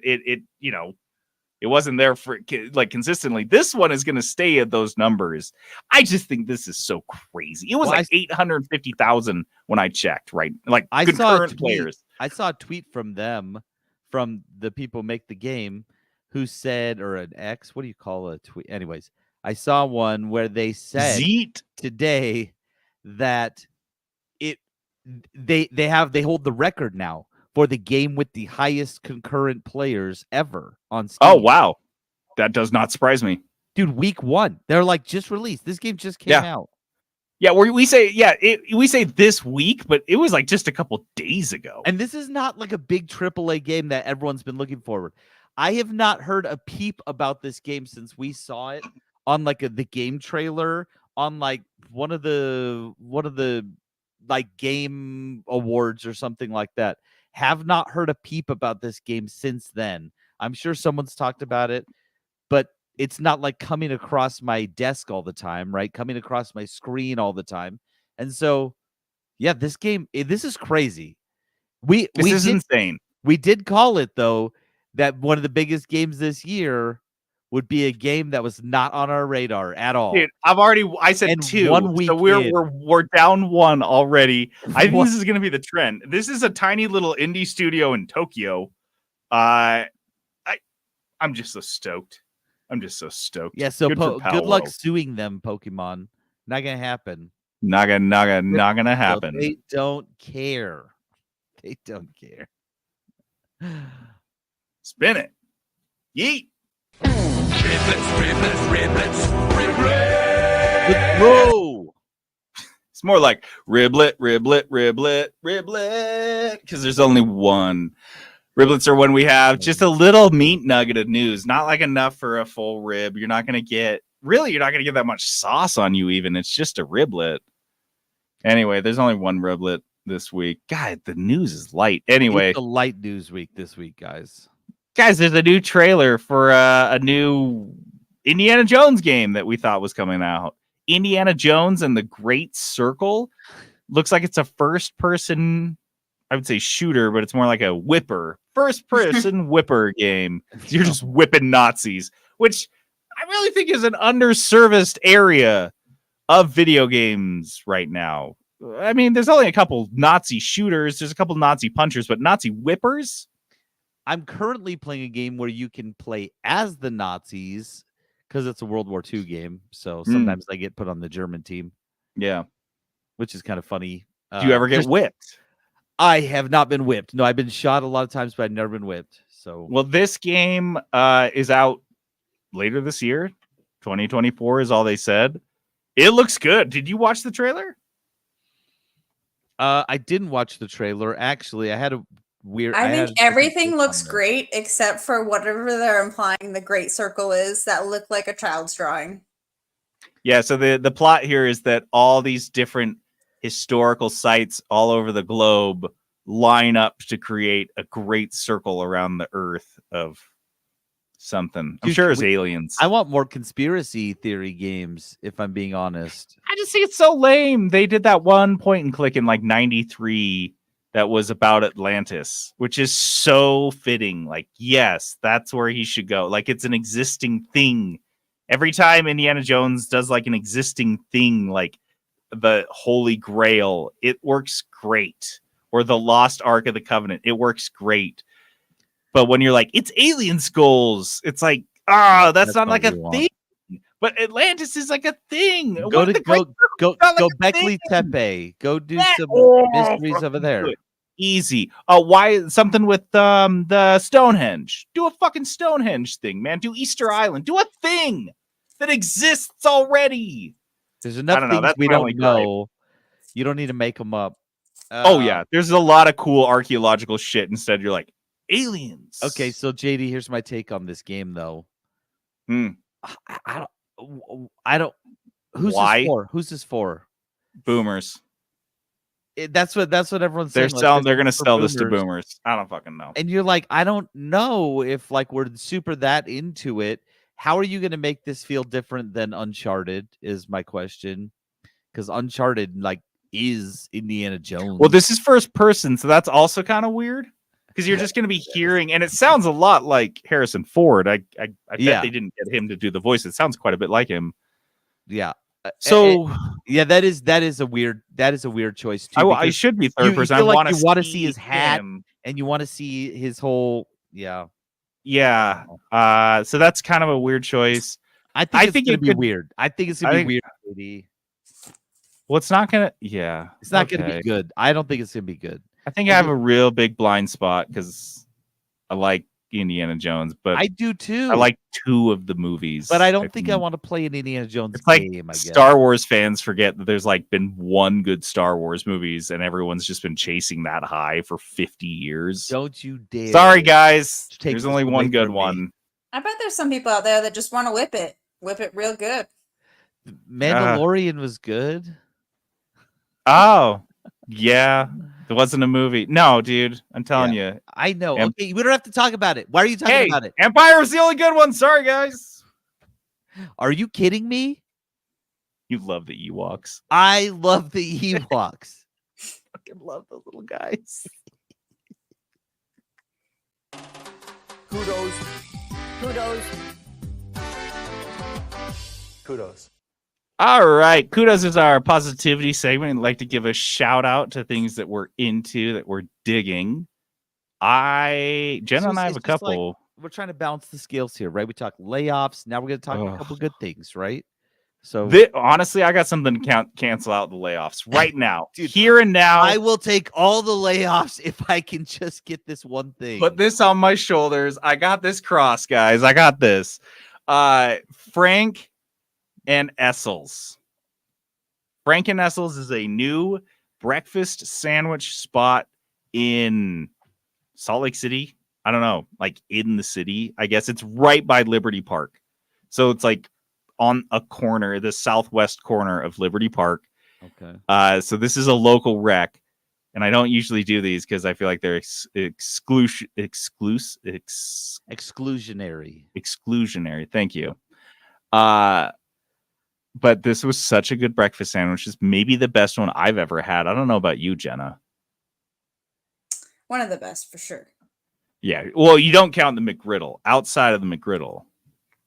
it wasn't there for like consistently. This one is going to stay at those numbers. I just think this is so crazy. It was 850,000 when I checked, right? Like concurrent players. I saw a tweet from them, from the people who make the game, who said, or an X, what do you call a tweet? Anyways, I saw one where they said today that they hold the record now for the game with the highest concurrent players ever on Steam. Oh, wow. That does not surprise me. Dude, week 1. They're like, just released. This game just came out. Yeah, we say this week, but it was like just a couple days ago. And this is not like a big AAA game that everyone's been looking forward. I have not heard a peep about this game since we saw it on like the game trailer on like one of the like game awards or something like that. Have not heard a peep about this game since then. I'm sure someone's talked about it, but it's not like coming across my desk all the time, right? Coming across my screen all the time. And so, yeah, this game, this is crazy. This is insane. We did call it, though, that one of the biggest games this year would be a game that was not on our radar at all. Dude, I said and 2. 1 week so we're down 1 already. I think this is going to be the trend. This is a tiny little indie studio in Tokyo. I'm just so stoked. Yeah, so good luck World. suing them, Pokemon. Not gonna happen. Not gonna happen. They don't care. They don't care. Spin it. Yeet. Riblets. Whoa! It's more like riblet, because there's only one. Riblets are when we have just a little meat nugget of news, not like enough for a full rib. You're not gonna get that much sauce on you even. It's just a riblet. Anyway, there's only one riblet this week. God, the news is light. Anyway, it's a light news week this week, guys. Guys, there's a new trailer for a new Indiana Jones game that we thought was coming out. Indiana Jones and the Great Circle. Looks like it's a first-person, I would say shooter, but it's more like a whipper. First-person whipper game. You're just whipping Nazis, which I really think is an underserviced area of video games right now. I mean, there's only a couple Nazi shooters. There's a couple Nazi punchers, but Nazi whippers? I'm currently playing a game where you can play as the Nazis because it's a World War II game. So sometimes I get put on the German team. Yeah. Which is kind of funny. Do you ever get whipped? I have not been whipped. No, I've been shot a lot of times, but I've never been whipped. So, well, this game is out later this year. 2024 is all they said. It looks good. Did you watch the trailer? I didn't watch the trailer. Actually, I had a weird. I think everything looks great except for whatever they're implying the Great Circle is that looked like a child's drawing. Yeah, so the plot here is that all these different historical sites all over the globe line up to create a great circle around the earth of something. I'm sure it's aliens. I want more conspiracy theory games, if I'm being honest. I just think it's so lame. They did that one point and click in like 93 that was about Atlantis, which is so fitting. Like, yes, that's where he should go. Like, it's an existing thing. Every time Indiana Jones does like an existing thing, like the Holy Grail, it works great. Or the Lost Ark of the Covenant, it works great. But when you're like, it's alien skulls, it's like, that's not like a thing. But Atlantis is like a thing. Go Beckley Tepe. Go do some mysteries over there. Easy. Why something with the Stonehenge? Do a fucking Stonehenge thing, man. Do Easter Island. Do a thing that exists already. There's enough things we don't know. You don't need to make them up. Yeah, there's a lot of cool archaeological shit. Instead, you're like aliens. Okay, so JD, here's my take on this game, though. I don't. Who's this for? Who's this for? Boomers. That's what everyone's saying. Like, they're gonna sell this to boomers. I don't fucking know. And you're like, I don't know if like we're super that into it. How are you gonna make this feel different than Uncharted? Is my question. Because Uncharted like is Indiana Jones. Well, this is first person, so that's also kind of weird. Because you're just going to be hearing, and it sounds a lot like Harrison Ford. I bet they didn't get him to do the voice. It sounds quite a bit like him. Yeah. So that is a weird choice too. I should be third person. I want to see his hat, and you want to see his whole yeah. So that's kind of a weird choice. I think it's gonna be weird. I think it's gonna be weird. Well, it's not gonna. Yeah, it's not gonna be good. I don't think it's gonna be good. I think I have a real big blind spot because I like Indiana Jones, but I do too. I like 2 of the movies, but I don't think I want to play an Indiana Jones game. Like Star Wars fans forget that there's like been one good Star Wars movies, and everyone's just been chasing that high for 50 years. Don't you dare! Sorry, guys. There's only one good one. I bet there's some people out there that just want to whip it real good. Mandalorian was good. Oh, yeah. It wasn't a movie. No, dude. I'm telling you. I know. Okay, we don't have to talk about it. Why are you talking about it? Empire was the only good one. Sorry, guys. Are you kidding me? You love the Ewoks. I love the Ewoks. Fucking love those little guys. Kudos. All right. Kudos is our positivity segment. I'd like to give a shout out to things that we're into, that we're digging. Jenna and I have a couple. Like, we're trying to balance the scales here, right? We talk layoffs. Now we're going to talk a couple good things, right? So honestly, I got something to cancel out the layoffs right now. Dude, here and now. I will take all the layoffs if I can just get this one thing. Put this on my shoulders. I got this cross, guys. I got this. Frank and Essel's. Frank and Essel's is a new breakfast sandwich spot in Salt Lake City. I don't know, like in the city. I guess it's right by Liberty Park. So it's like on a corner, the southwest corner of Liberty Park. Okay. So this is a local rec, and I don't usually do these because I feel like they're exclusionary. Exclusionary. Thank you. But this was such a good breakfast sandwich. It's maybe the best one I've ever had. I don't know about you, Jenna. One of the best for sure. Yeah. Well, you don't count the McGriddle. Outside of the McGriddle.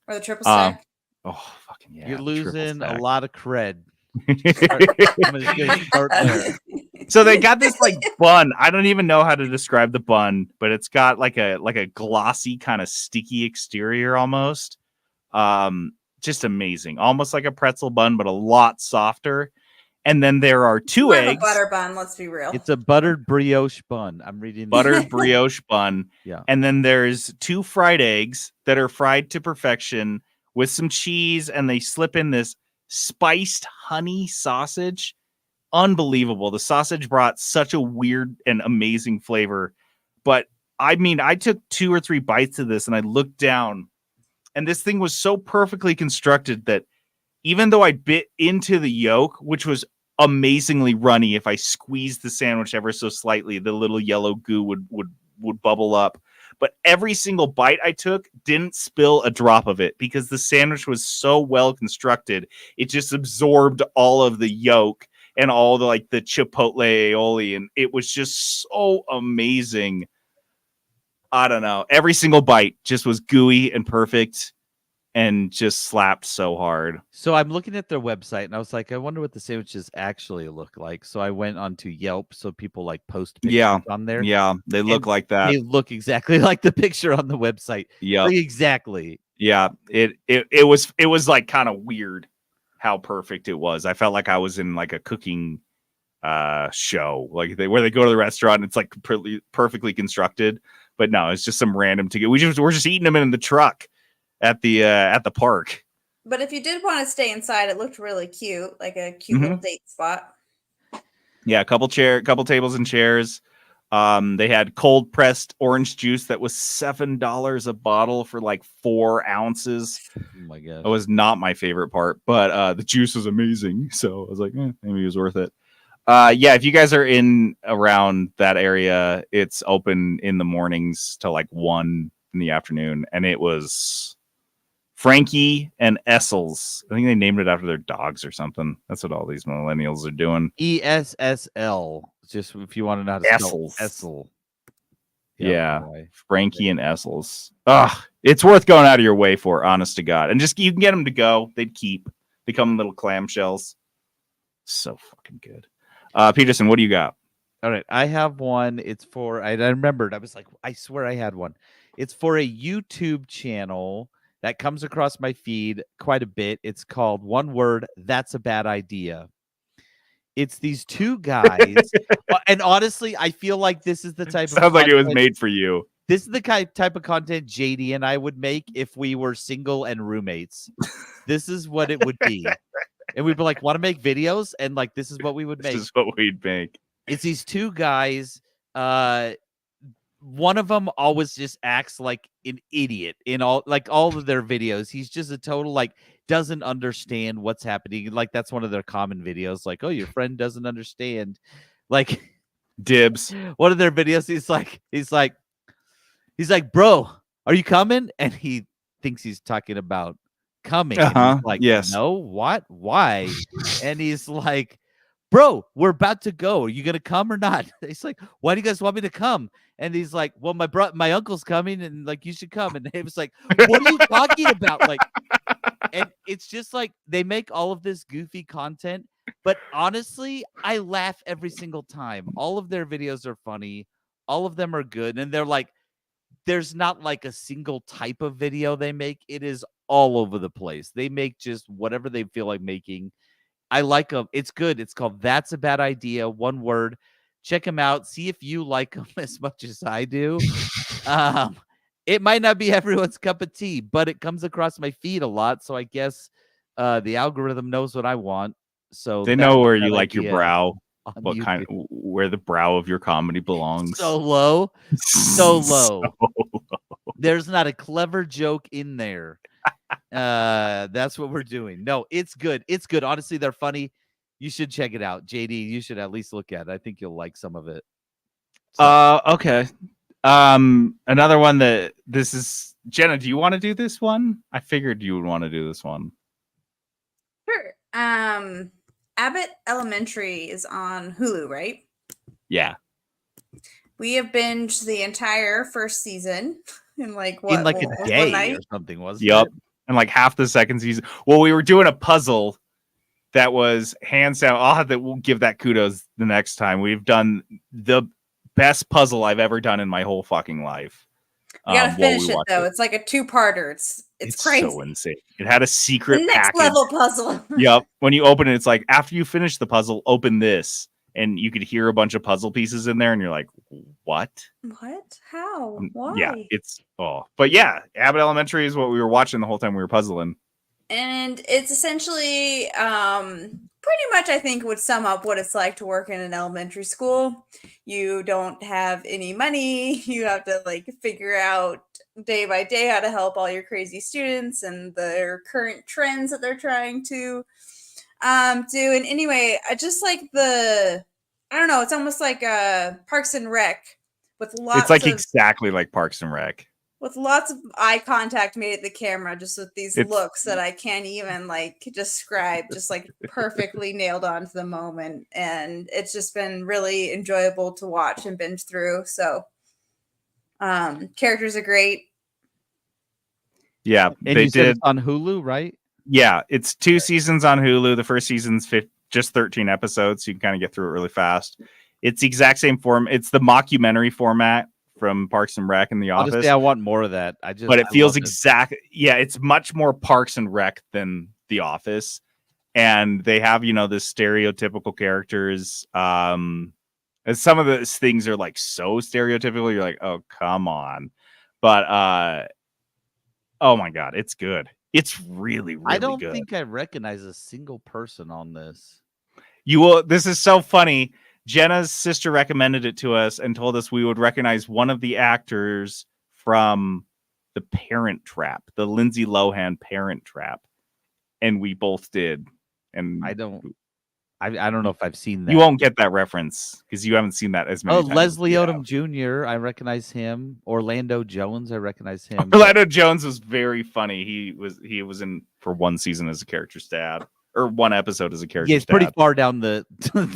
Or the triple stack. Oh, fucking yeah. You're losing a lot of cred. So they got this like bun. I don't even know how to describe the bun, but it's got like a glossy kind of sticky exterior almost. Just amazing. Almost like a pretzel bun, but a lot softer. And then there are 2 eggs. A butter bun, let's be real. It's a buttered brioche bun. I'm reading buttered brioche bun. Yeah. And then there's 2 fried eggs that are fried to perfection with some cheese, and they slip in this spiced honey sausage. Unbelievable. The sausage brought such a weird and amazing flavor. But I mean, I took 2 or 3 bites of this and I looked down, and this thing was so perfectly constructed that even though I bit into the yolk, which was amazingly runny, if I squeezed the sandwich ever so slightly, the little yellow goo would bubble up. but every single bite I took didn't spill a drop of it because the sandwich was so well constructed. It just absorbed all of the yolk and all the like the chipotle aioli, and it was just so amazing. I don't know. Every single bite just was gooey and perfect and just slapped so hard. So I'm looking at their website and I was like, I wonder what the sandwiches actually look like. So I went onto Yelp so people like post pictures on there. Yeah, they look And like that. They look exactly like the picture on the website. Yeah. Like, exactly. Yeah. It was like kind of weird how perfect it was. I felt like I was in like a cooking show, like where they go to the restaurant and it's like perfectly constructed. But no, it's just some random ticket. We're just eating them in the truck at the park. But if you did want to stay inside, it looked really cute, like a cute little date spot. Yeah, a couple tables and chairs. They had cold pressed orange juice that was $7 a bottle for like 4 ounces. Oh my god, that was not my favorite part, but the juice was amazing. So I was like, maybe it was worth it. Yeah, if you guys are in around that area, it's open in the mornings till like 1 in the afternoon, and it was Frankie and Essel's. I think they named it after their dogs or something. That's what all these millennials are doing. ESSL. Just if you want to know how to spell Essel's. Essel. Yeah, Frankie and Essel's. It's worth going out of your way for, honest to God. And just you can get them to go. They'd become little clamshells. So fucking good. Peterson, what do you got? All right, I have one. It's for I remembered. I was like, I swear I had one. It's for a YouTube channel that comes across my feed quite a bit. It's called One Word, That's a Bad Idea. It's these two guys. And honestly, I feel like this is the type of sounds like it was made for you. This is the type of content JD and I would make if we were single and roommates. This is what it would be. And we'd be like, want to make videos? And like, this is what we would make. This is what we'd make. It's these two guys. One of them always just acts like an idiot in all of their videos. He's just a total doesn't understand what's happening. Like that's one of their common videos. Like, oh, your friend doesn't understand. Like dibs. One of their videos, he's like, bro, are you coming? And he thinks he's talking about coming. And he's like, yes. No, what? Why? And he's like, bro, we're about to go. Are you gonna come or not? He's like, why do you guys want me to come? And he's like, well, my uncle's coming, and like you should come. And it was like, what are you talking about? Like, and it's just like they make all of this goofy content, but honestly, I laugh every single time. All of their videos are funny, all of them are good, and they're like, there's not like a single type of video they make. It is all over the place. They make just whatever they feel like making. I like them. It's good. It's called That's a Bad Idea. One word. Check them out. See if you like them as much as I do. It might not be everyone's cup of tea, but it comes across my feed a lot. So I guess the algorithm knows what I want. So they know where you like your brow. What YouTube. kind? Where the brow of your comedy belongs. So low. So low. So low. There's not a clever joke in there. That's what we're doing. No, it's good. It's good. Honestly, they're funny. You should check it out. JD, you should at least look at it. I think you'll like some of it. So. Okay. Another one this is Jenna, do you want to do this one? I figured you would want to do this one. Sure. Abbott Elementary is on Hulu, right? Yeah. We have binged the entire first season in like a day or something, wasn't it? Yep. And like half the second season. Well, we were doing a puzzle that was hands down. We'll give that kudos the next time. We've done the best puzzle I've ever done in my whole fucking life. You gotta finish it though. It's like a 2-parter. It's crazy. So insane. It had a secret the next package. Level puzzle. Yep. When you open it, it's like after you finish the puzzle, open this. And you could hear a bunch of puzzle pieces in there, and you're like, what? What? How? Why? Yeah, but yeah, Abbott Elementary is what we were watching the whole time we were puzzling. And it's essentially pretty much, I think, would sum up what it's like to work in an elementary school. You don't have any money. You have to like figure out day by day how to help all your crazy students and their current trends that they're trying to do. And anyway, I just like I don't know, it's almost like Parks and Rec with It's lots like of exactly like Parks and Rec. with lots of eye contact made at the camera, just with these It's- looks that I can't even like describe, just like perfectly nailed onto the moment. And it's just been really enjoyable to watch and binge through. So characters are great. Yeah, And they you said did. it's on Hulu, right? Yeah, it's 2 seasons on Hulu. The first season's just 13 episodes, so you can kind of get through it really fast. It's the exact same form. It's the mockumentary format from Parks and Rec and The I'll just Office, say I want more of that. but it I feels love it. exact. Yeah, it's much more Parks and Rec than The Office, and they have this stereotypical characters. And some of those things are like so stereotypical. You're like, oh come on, but oh my god, it's good. It's really, really I don't good. think I recognize a single person on this. You will. This is so funny. Jenna's sister recommended it to us and told us we would recognize one of the actors from The Parent Trap, the Lindsay Lohan Parent Trap, and we both did. And I don't know if I've seen that. you won't get that reference because you haven't seen that as many times. Leslie Odom Jr. I recognize him. Orlando Jones. I recognize him. Orlando Jones was very funny. He was in for one season as a character's dad, or one episode as a character's Yeah, he's dad. pretty far down the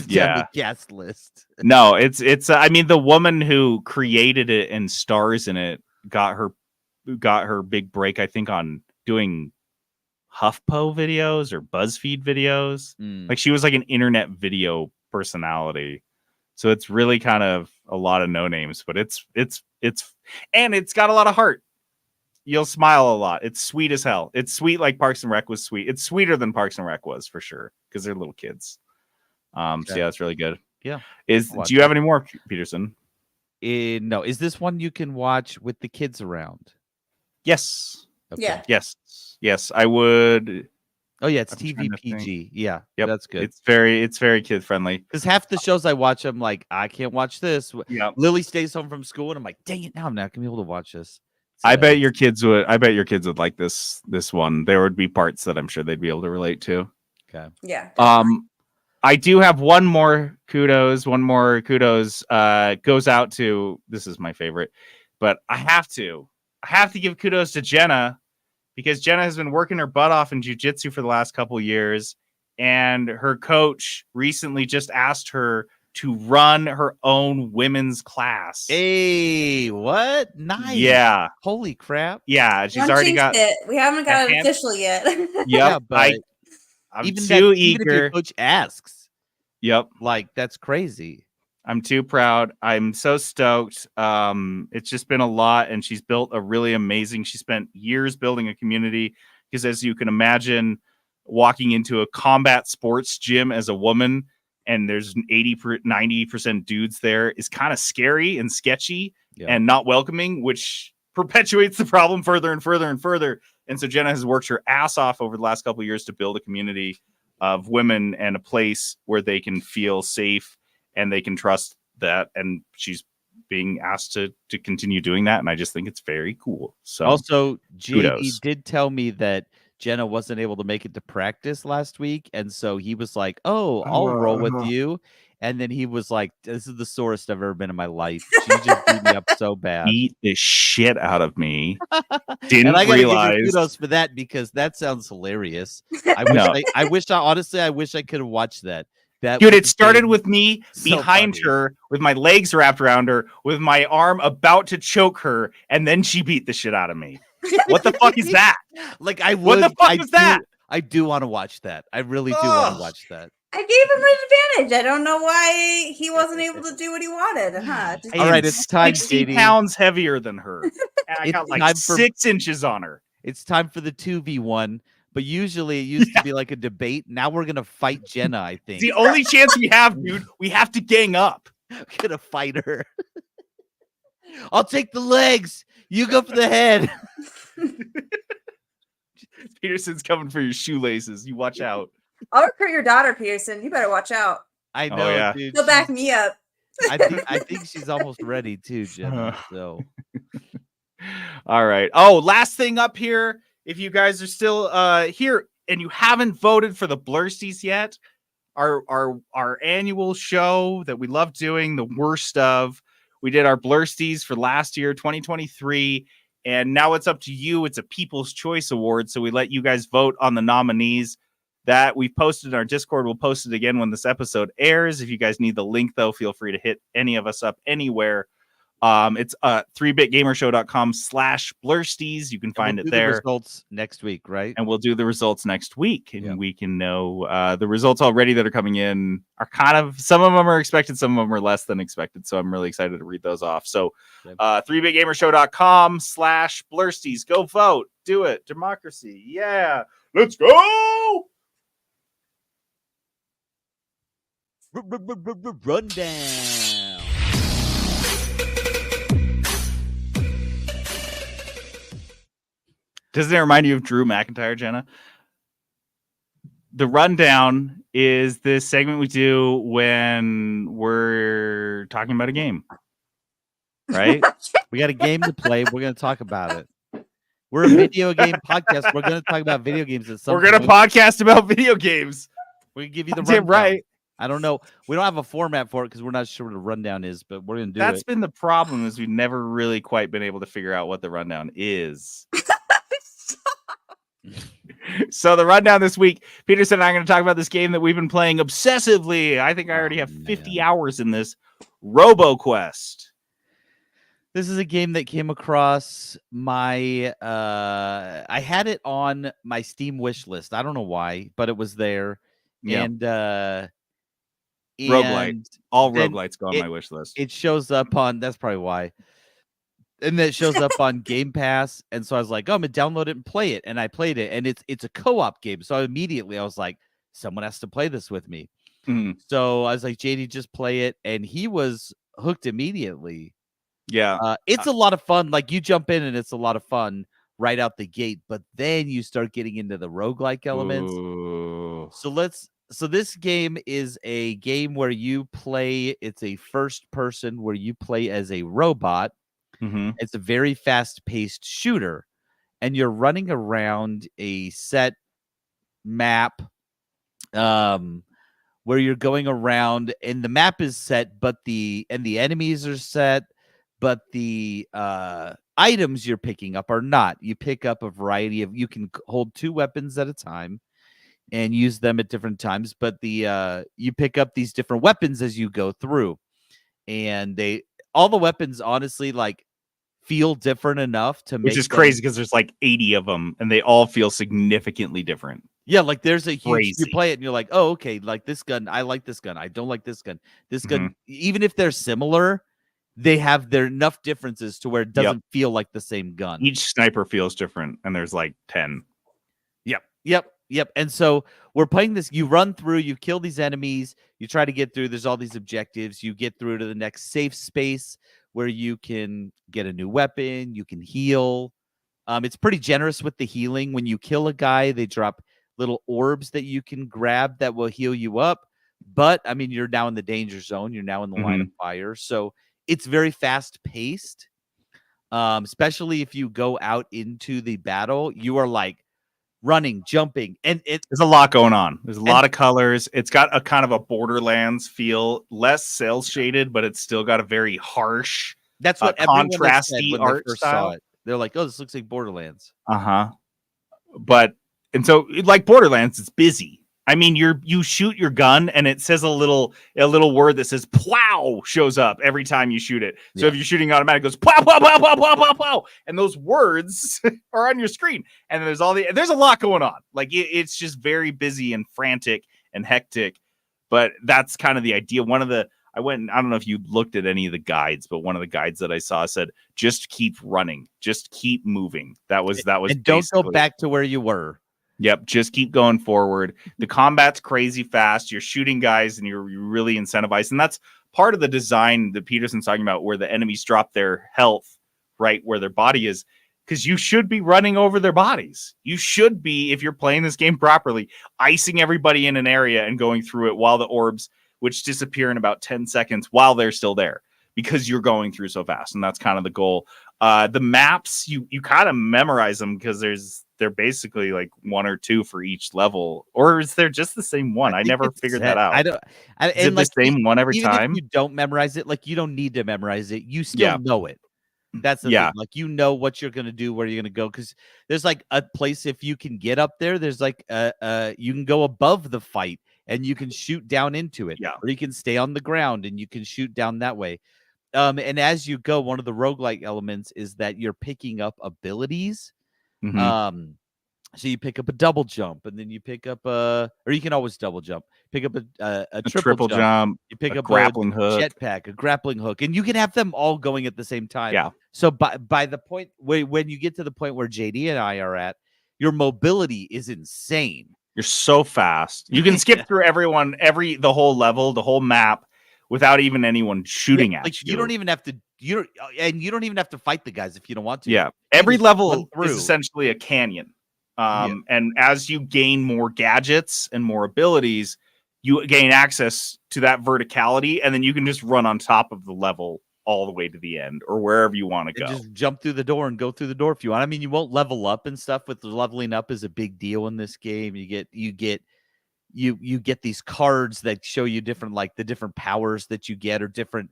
Yeah. cast list. No, it's. I mean, the woman who created it and stars in it got her big break. I think on doing HuffPo videos or BuzzFeed videos. Like she was like an internet video personality. So it's really kind of a lot of no names, but it's and it's got a lot of heart. You'll smile a lot. It's sweet as hell. It's sweet like Parks and Rec was sweet. It's sweeter than Parks and Rec was for sure because they're little kids. So yeah, it's really good. Yeah. Do you have any more, Peterson? No. Is this one you can watch with the kids around? Yes. Yeah. Yes. I would. Oh yeah, it's I'm trying to TVPG. Yeah. Yep. That's good. It's very kid friendly. Because half the shows I watch, I'm like, I can't watch this. Yeah. Lily stays home from school, and I'm like, dang it, now I'm not gonna be able to watch this. I bet your kids would like this one. There would be parts that I'm sure they'd be able to relate to. Okay. Yeah. I do have one more kudos. Goes out to, this is my favorite, but I have to give kudos to Jenna because Jenna has been working her butt off in jiu-jitsu for the last couple years, and her coach recently just asked her to run her own women's class. Hey, what? Nice. Yeah. Holy crap. Yeah, she's One already jinxed got it. We haven't got a it hand- official yet. Yep. Yeah, but I'm even too even if your eager. coach asks, Yep. like that's crazy. I'm too proud. I'm so stoked. It's just been a lot, and she's built a really amazing. She spent years building a community because, as you can imagine, walking into a combat sports gym as a woman and there's 90% dudes there is kind of scary and sketchy and not welcoming, which perpetuates the problem further and further and further. And so Jenna has worked her ass off over the last couple of years to build a community of women and a place where they can feel safe and they can trust that. And she's being asked to continue doing that. And I just think it's very cool. So also, JD kudos. did tell me that Jenna wasn't able to make it to practice last week. And so he was like, oh, I'll roll with you. And then he was like, this is the sorest I've ever been in my life. She just beat me up so bad. Beat the shit out of me. Didn't and I gotta realize. give you kudos for that because that sounds hilarious. I wish I could have watched that. Dude, it started with me so behind funny. her with my legs wrapped around her, with my arm about to choke her, and then she beat the shit out of me. What the fuck is that? Like what the fuck is that? I do want to watch that. I really do want to watch that. I gave him an advantage. I don't know why he wasn't able to do what he wanted. Huh? Just- All right, it's time, 60 JD. pounds heavier than her. And I It's got like time for- 6 inches on her. It's time for the 2v1. But usually it used to be like a debate. Now we're gonna fight Jenna, I think. It's the only chance we have, dude. We have to gang up. I'm gonna fight her. I'll take the legs. You go for the head. Peterson's coming for your shoelaces. You watch out. I'll recruit your daughter, Pearson. You better watch out. I know, yeah. dude. She'll back me up. I think she's almost ready too, Jenna. So all right. Oh, last thing up here. If you guys are still here and you haven't voted for the Blursties yet, our annual show that we love doing, the worst of, We did our Blursties for last year, 2023. And now it's up to you. It's a People's Choice Award. So we let you guys vote on the nominees that we've posted in our Discord. We'll post it again when this episode airs. If you guys need the link, though, feel free to hit any of us up anywhere. It's 3bitgamershow.com/Blursties. You can find it there. The results next week, right? And we'll do the results next week, and we can know the results already that are coming in are kind of, some of them are expected, some of them are less than expected. So I'm really excited to read those off. So 3bitgamershow.com/Blursties. Go vote. Do it. Democracy. Yeah. Let's go. Rundown. Doesn't it remind you of Drew McIntyre, Jenna? The rundown is this segment we do when we're talking about a game, right? We got a game to play. We're going to talk about it. We're a video game podcast. We're going to talk about video games at some point. We're going to podcast about video games. We can give you the rundown. Right. I don't know. We don't have a format for it because we're not sure what a rundown is, but we're going to do it. That's been the problem, is we've never really quite been able to figure out what the rundown is. So the rundown this week, Peterson and I are going to talk about this game that we've been playing obsessively. I think I already have 50 hours in this. RoboQuest. This is a game that came across my I had it on my Steam wish list. I don't know why, but it was there. Yep. And roguelite. All roguelites go on my wish list. It shows up on, that's probably why. And then it shows up on Game Pass, and so I was like, "Oh, I'm gonna download it and play it." And I played it, and it's a co-op game. So immediately I was like, "Someone has to play this with me." Mm. So I was like, "JD, just play it," and he was hooked immediately. Yeah, it's a lot of fun. Like, you jump in, and it's a lot of fun right out the gate. But then you start getting into the roguelike elements. Ooh. So this game is a game where you play. It's a first person where you play as a robot. Mm-hmm. It's a very fast-paced shooter, and you're running around a set map where you're going around, and the map is set, but the enemies are set, but the items you're picking up are not. You pick up a variety of, you can hold 2 weapons at a time and use them at different times, but you pick up these different weapons as you go through, and all the weapons honestly like feel different enough to make, which is crazy because there's like 80 of them and they all feel significantly different. Yeah, like there's a huge, crazy. You play it and you're like, oh, okay, like this gun, I like this gun, I don't like this gun. This gun, even if they're similar, they have their enough differences to where it doesn't feel like the same gun. Each sniper feels different, and there's like 10. Yep. And so we're playing this. You run through, you kill these enemies, you try to get through. There's all these objectives. You get through to the next safe space where you can get a new weapon, you can heal. It's pretty generous with the healing. When you kill a guy, they drop little orbs that you can grab that will heal you up. But I mean, you're now in the danger zone. You're now in the line of fire. So it's very fast paced. Especially if you go out into the battle, you are like running, jumping, and there's a lot going on. There's a lot of colors. It's got a kind of a Borderlands feel, less cel shaded, but it's still got a very harsh, that's what contrasty art style. They're like, oh, this looks like Borderlands. But and so like Borderlands, it's busy. I mean, you shoot your gun and it says a little word that says plow shows up every time you shoot it. So if you're shooting automatic, it goes plow, plow, plow, plow, plow, plow, plow. And those words are on your screen. And there's a lot going on. Like it's just very busy and frantic and hectic. But that's kind of the idea. I don't know if you looked at any of the guides, but one of the guides that I saw said, just keep running, just keep moving. That was and don't go back to where you were. Yep, just keep going forward. The combat's crazy fast. You're shooting guys and you're really incentivized. And that's part of the design that Peterson's talking about, where the enemies drop their health right where their body is, because you should be running over their bodies. You should be, if you're playing this game properly, icing everybody in an area and going through it while the orbs, which disappear in about 10 seconds, while they're still there, because you're going through so fast. And that's kind of the goal. The maps, you kind of memorize them because there's they're basically like 1 or 2 for each level, or is there just the same one? I think never it's figured set. that out. I don't. Is it the same one every even time? if you don't memorize it, like you don't need to memorize it. You still Yeah. know it. That's the Yeah. thing. Like you know what you're gonna do, where you're gonna go, because there's like a place if you can get up there. There's like you can go above the fight and you can shoot down into it, Yeah. or you can stay on the ground and you can shoot down that way. And as you go, one of the roguelike elements is that you're picking up abilities. Mhm. So you pick up a double jump, and then you pick up or you can always double jump. Pick up a A triple triple jump. jump, You pick a up grappling a hook. jetpack, a grappling hook, and you can have them all going at the same time. Yeah. So by the point when you get to the point where JD and I are at, your mobility is insane. You're so fast. You can skip through the whole level, the whole map without even anyone shooting at Like you. you don't even have to you don't even have to fight the guys if you don't want to. Yeah. You Every just run level is through. essentially a canyon. Yeah. And as you gain more gadgets and more abilities, you gain access to that verticality, and then you can just run on top of the level all the way to the end or wherever you want to And go. just jump through the door and go through the door if you want. I mean, you won't level up and stuff, but the leveling up is a big deal in this game. You get these cards that show you different, like the different powers that you get, or different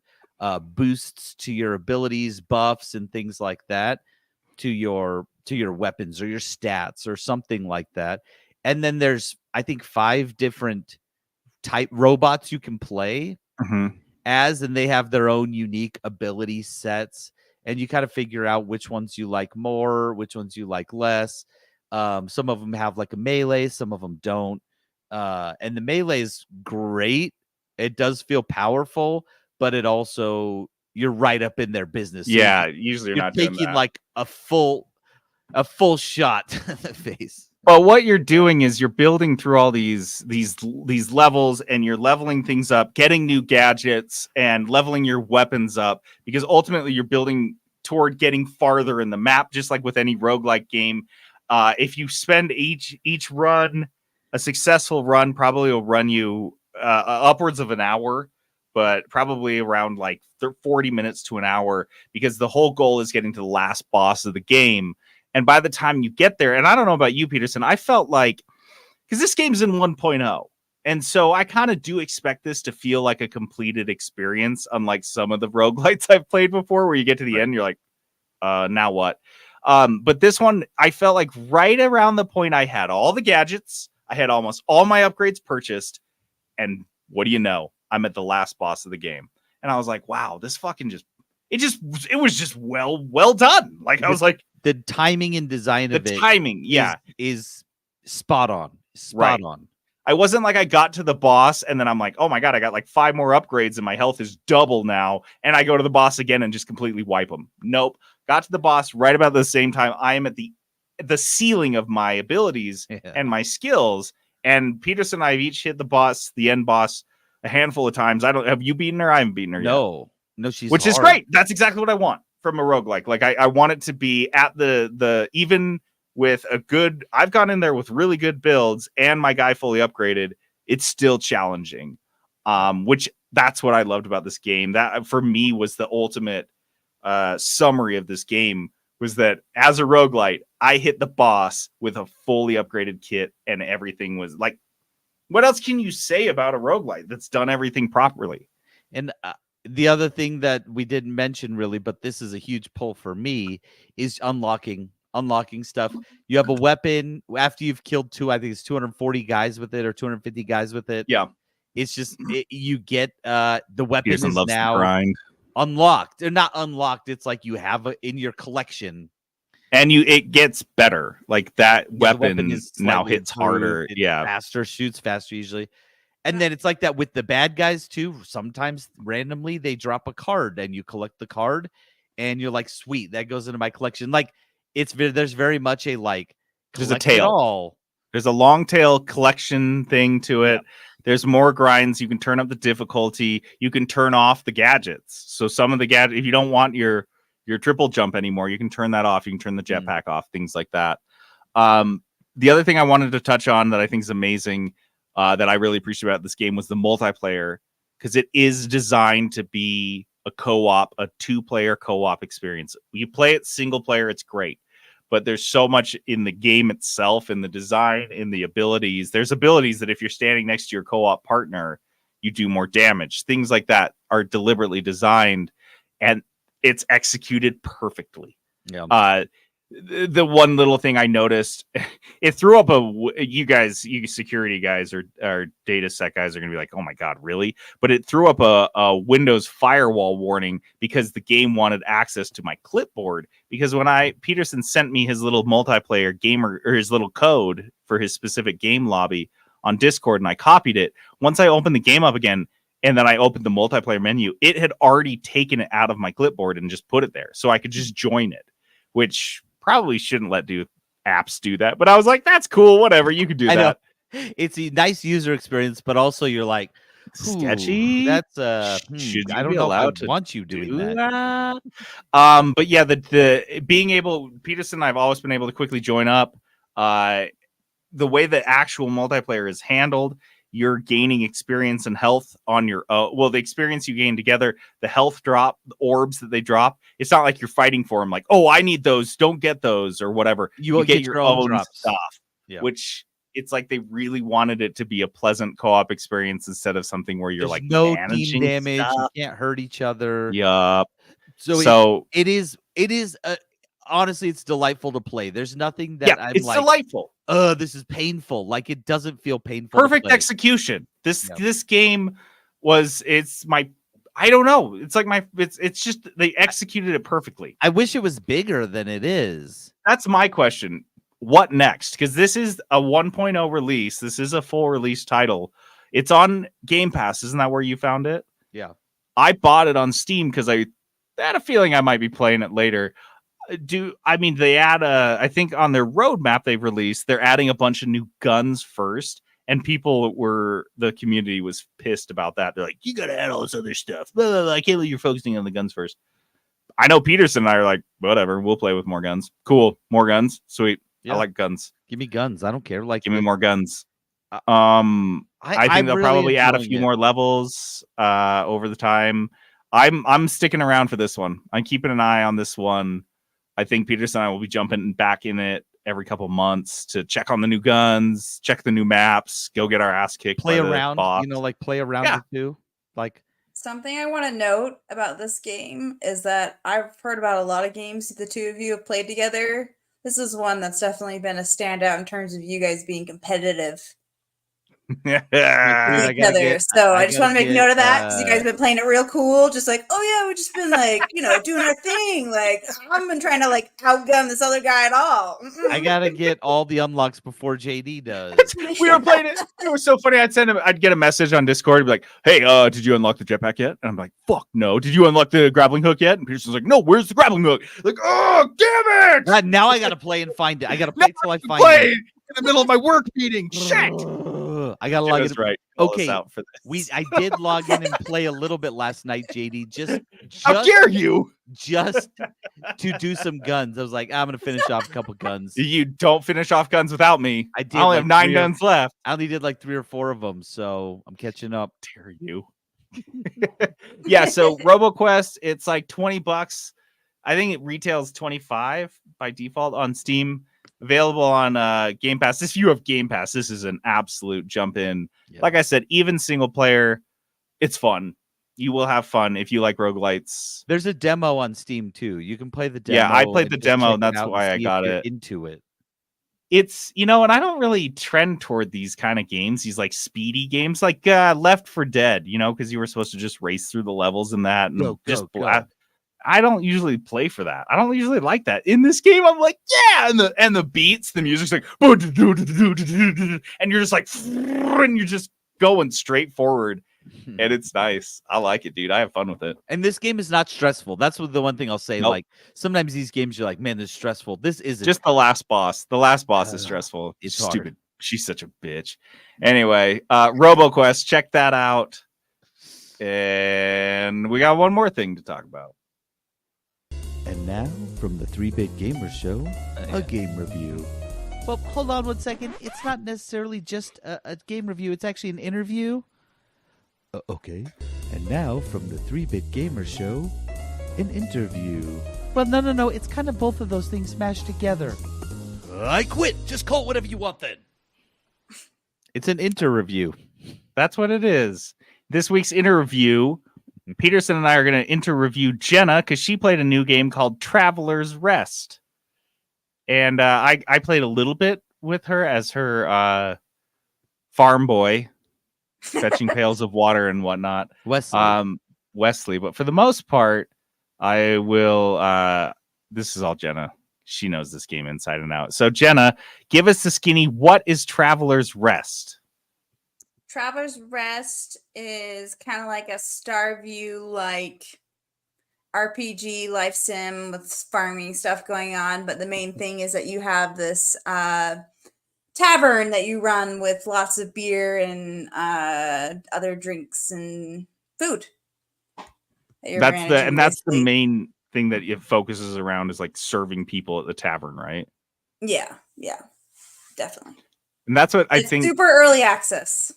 boosts to your abilities, buffs, and things like that to your weapons or your stats or something like that. And then there's, I think, 5 different type robots you can play Mhm. as, and they have their own unique ability sets, and you kind of figure out which ones you like more, which ones you like less. Some of them have like a melee, some of them don't. And the melee is great. It does feel powerful, but it also, you're right up in their business. So Yeah, usually you're you're not doing taking that. like a full shot in the face. But what you're doing is you're building through all these levels, and you're leveling things up, getting new gadgets, and leveling your weapons up, because ultimately you're building toward getting farther in the map, just like with any roguelike game. If you spend each run, a successful run probably will run you upwards of an hour, but probably around like 40 minutes to an hour, because the whole goal is getting to the last boss of the game. And by the time you get there, and I don't know about you, Peterson, I felt like, because this game's in 1.0, and so I kind of do expect this to feel like a completed experience, unlike some of the roguelites I've played before, where you get to the end, you're like, now what? But this one, I felt like right around the point I had all the gadgets, I had almost all my upgrades purchased, and what do you know? I'm at the last boss of the game. And I was like, wow, this fucking it was just well done. Like, I was like, The timing and design of it timing, yeah, is spot on. Right. On. I wasn't like I got to the boss and then I'm like, oh my god, I got like 5 more upgrades and my health is double now, and I go to the boss again and just completely wipe them. Nope, got to the boss right about the same time. I am at the ceiling of my abilities and my skills. And Peterson and I have each hit the end boss, a handful of times. Have you beaten her? I haven't beaten her yet. No, she's which is great. That's exactly what I want from a roguelike. Like I want it to be at the even with a good, I've gone in there with really good builds and my guy fully upgraded, it's still challenging. Which that's what I loved about this game. That for me was the ultimate summary of this game, was that as a roguelite, I hit the boss with a fully upgraded kit and everything was like, what else can you say about a roguelite that's done everything properly? And the other thing that we didn't mention really, but this is a huge pull for me, is unlocking stuff. You have a weapon after you've killed I think it's 240 guys with it, or 250 guys with it. Yeah. It's just you get the weapon Peterson is loves now the grind. Unlocked. They're not unlocked. It's like you have it in your collection. And it gets better. Like that weapon is now hits harder. Yeah. Faster, shoots faster usually. And then it's like that with the bad guys too. Sometimes randomly they drop a card and you collect the card and you're like, sweet, that goes into my collection. Like there's very much a like, there's a tail. There's a long tail collection thing to it. Yeah. There's more grinds. You can turn up the difficulty. You can turn off the gadgets. So some of the gadgets, if you don't want your triple jump anymore, you can turn that off. You can turn the jetpack off, things like that. The other thing I wanted to touch on that I think is amazing, that I really appreciate about this game, was the multiplayer, because it is designed to be a 2-player co-op experience. You play it single player, it's great. but there's so much in the game itself, in the design, in the abilities. There's abilities that if you're standing next to your co-op partner, you do more damage. Things like that are deliberately designed, and it's executed perfectly. Yeah. The one little thing I noticed, it threw up you security guys or data set guys are going to be like, oh my God, really? But it threw up a Windows firewall warning because the game wanted access to my clipboard. Because when Peterson sent me his little multiplayer gamer or his little code for his specific game lobby on Discord, and I copied it. Once I opened the game up again, and then I opened the multiplayer menu, it had already taken it out of my clipboard and just put it there. So I could just join it, which probably shouldn't let apps do that. But I was like, that's cool. Whatever. You could do that. It's a nice user experience, but also you're like, sketchy. That's should you I don't be know allowed if I to want you doing do that. But yeah, the being able, Peterson and I've always been able to quickly join up. The way the actual multiplayer is handled, you're gaining experience and health on your well, the experience you gain together, the health drop, the orbs that they drop. It's not like you're fighting for them like, oh, I need those, don't get those or whatever. You get your own drops. Stuff, which it's like they really wanted it to be a pleasant co-op experience instead of something where you're There's like no managing team damage, stuff. you can't hurt each other. Yup. So it is honestly, it's delightful to play. There's nothing that I'm it's like, delightful. This is painful. Like, it doesn't feel painful. Perfect execution. This game was, I don't know. It's like it's just, they executed it perfectly. I wish it was bigger than it is. That's my question. What next? Because this is a 1.0 release. This is a full release title. It's on Game Pass. Isn't that where you found it? Yeah. I bought it on Steam because I had a feeling I might be playing it later. They add I think on their roadmap they've released, they're adding a bunch of new guns first, and the community was pissed about that. They're like, you gotta add all this other stuff. Blah, blah, blah. I can't believe you're focusing on the guns first. I know Peterson and I are like, whatever, we'll play with more guns. Cool, more guns, sweet. Yeah. I like guns. Give me guns. I don't care. Like, give me more guns. I think they'll probably add a few more levels over the time. I'm sticking around for this one. I'm keeping an eye on this one. I think Peterson and I will be jumping back in it every couple months to check on the new guns, check the new maps, go get our ass kicked. Play around, play around it too. Like, something I want to note about this game is that I've heard about a lot of games that the two of you have played together. This is one that's definitely been a standout in terms of you guys being competitive. Yeah. Together. I just want to make note of that because you guys have been playing it real cool. Just like, oh yeah, we've just been like, doing our thing. Like, I haven't been trying to like outgun this other guy at all. I gotta get all the unlocks before JD does. We were playing it. It was so funny. I'd get a message on Discord, be like, hey, did you unlock the jetpack yet? And I'm like, fuck no. Did you unlock the grappling hook yet? And Peterson's like, no, where's the grappling hook? Like, oh, damn it! Now I gotta play and find it. I gotta play till I find it. In the middle of my work meeting. Shit. I gotta log in. Right. Okay. Out for this. I did log in and play a little bit last night, JD. Just how dare you? Just to do some guns. I was like, I'm gonna finish off a couple guns. You don't finish off guns without me. I only have 9 guns left. I only did like 3 or 4 of them, so I'm catching up. Dare you? Yeah. So RoboQuest, it's like $20. I think it retails $25 by default on Steam. Available on Game Pass. If you have Game Pass, this is an absolute jump in. Yeah. Like I said, even single player, it's fun. You will have fun if you like roguelites. There's a demo on Steam too. You can play the demo. Yeah, I played the demo, and that's why I got it. Into it. It's, and I don't really trend toward these kind of games, these like speedy games, like Left 4 Dead, because you were supposed to just race through the levels in that and go. I don't usually play for that. I don't usually like that. In this game, I'm like, yeah, and the beats, the music's like, and you're just like, and you're just going straight forward, and it's nice. I like it, dude. I have fun with it. And this game is not stressful. That's the one thing I'll say. Nope. Like, sometimes these games you're like, man, this is stressful. This isn't. Just the last boss. The last boss is stressful. It's stupid. Hard. She's such a bitch. Anyway, RoboQuest, check that out. And we got one more thing to talk about. And now, from the 3-Bit Gamer Show, a game review. Well, hold on 1 second. It's not necessarily just a game review. It's actually an interview. Okay. And now, from the 3-Bit Gamer Show, an interview. Well, no. It's kind of both of those things smashed together. I quit. Just call it whatever you want then. It's an inter-review. That's what it is. This week's interview, Peterson and I are going to interview Jenna because she played a new game called Traveler's Rest. And I played a little bit with her as her farm boy, fetching pails of water and whatnot. Wesley. But for the most part, I will... this is all Jenna. She knows this game inside and out. So, Jenna, give us the skinny. What is Traveler's Rest? Traveler's Rest is kind of like a Starview, like RPG life sim with farming stuff going on. But the main thing is that you have this tavern that you run with lots of beer and other drinks and food. That's the main thing that it focuses around is like serving people at the tavern, right? Yeah, definitely. And that's what I think. Super early access.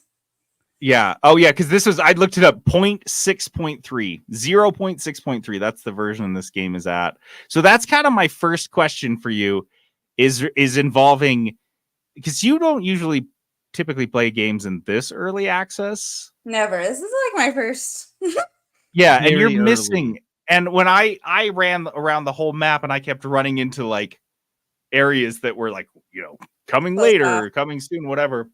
Yeah. Oh, yeah. Because I looked it up. 0.6.3, 0.6.3. That's the version this game is at. So that's kind of my first question for you. Is involving, because you don't usually typically play games in this early access. Never. This is like my first. Yeah, Very and you're early. missing. And when I ran around the whole map and I kept running into like areas that were like, coming later, coming soon, whatever.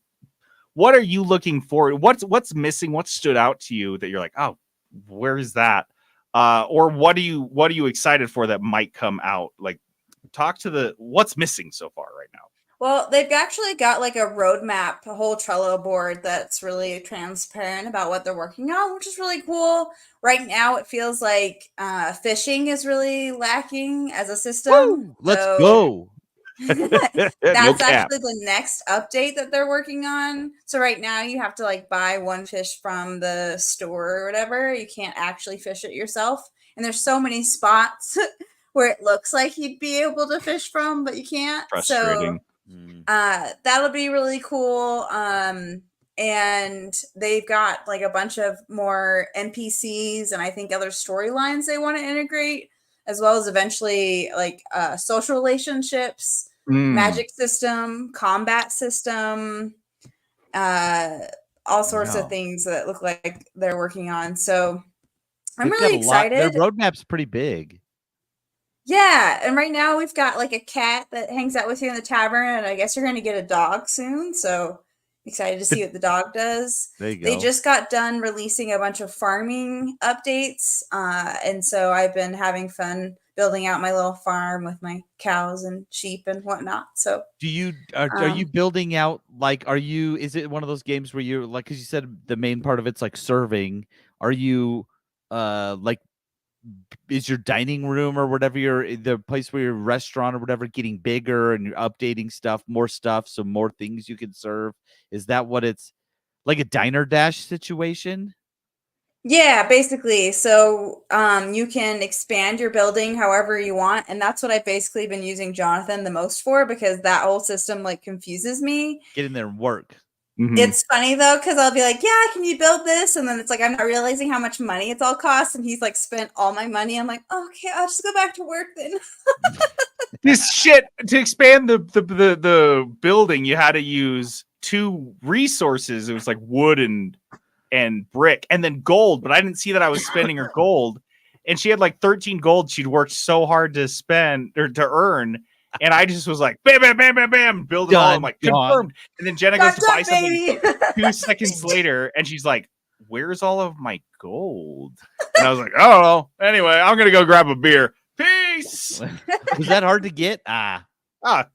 What are you looking for? What's missing? What stood out to you that you're like, oh, where is that? Or what are you excited for that might come out? Like, talk to what's missing so far right now. Well, they've actually got like a roadmap, a whole Trello board that's really transparent about what they're working on, which is really cool. Right now, it feels like fishing is really lacking as a system. Woo! Let's go. That's actually the next update that they're working on. So right now you have to like buy one fish from the store or whatever. You can't actually fish it yourself. And there's so many spots where it looks like you'd be able to fish from, but you can't. Frustrating. So that'll be really cool. And they've got like a bunch of more NPCs and I think other storylines they want to integrate, as well as eventually like social relationships, magic system, combat system, all sorts of things that look like they're working on. So I'm really excited. Their roadmap's pretty big. Yeah, and right now we've got like a cat that hangs out with you in the tavern, and I guess you're going to get a dog soon. So excited to see what the dog does. There you go. They just got done releasing a bunch of farming updates, and so I've been having fun building out my little farm with my cows and sheep and whatnot. So are you building out like is it one of those games where you're like, because you said the main part of it's like serving, are you like, is your dining room or whatever, the place where your restaurant or whatever getting bigger and you're updating more stuff, so more things you can serve? Is that what it's like, a Diner Dash situation? Yeah, basically. So you can expand your building however you want, and that's what I've basically been using Jonathan the most for, because that whole system like confuses me. Get in there and work. Mm-hmm. It's funny though, because I'll be like, yeah, can you build this? And then it's like, I'm not realizing how much money it's all cost. And he's like spent all my money. I'm like, okay, I'll just go back to work then. This shit, to expand the building, you had to use 2 resources. It was like wood and brick and then gold. But I didn't see that I was spending her gold. And she had like 13 gold she'd worked so hard to spend or to earn. And I just was like, bam, bam, bam, bam, bam, build it all. I'm like, confirmed. And then Jenna goes to buy something 2 seconds later, and she's like, where's all of my gold? And I was like, oh, anyway, I'm going to go grab a beer. Peace. Was that hard to get?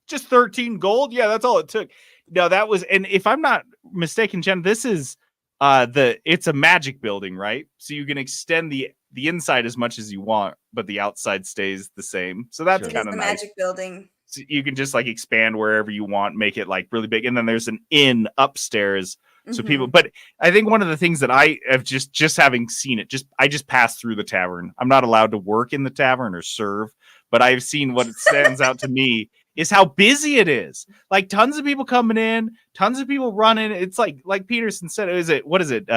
Just 13 gold? Yeah, that's all it took. No, that was, and if I'm not mistaken, Jen, this is it's a magic building, right? So you can extend the inside as much as you want, but the outside stays the same. So that's kind of nice. Magic building. So you can just like expand wherever you want, make it like really big, and then there's an inn upstairs. So people, but I think one of the things that I have just having seen it, I just passed through the tavern. I'm not allowed to work in the tavern or serve, but I've seen what stands out to me is how busy it is. Like tons of people coming in, tons of people running. It's like Peterson said, what is it?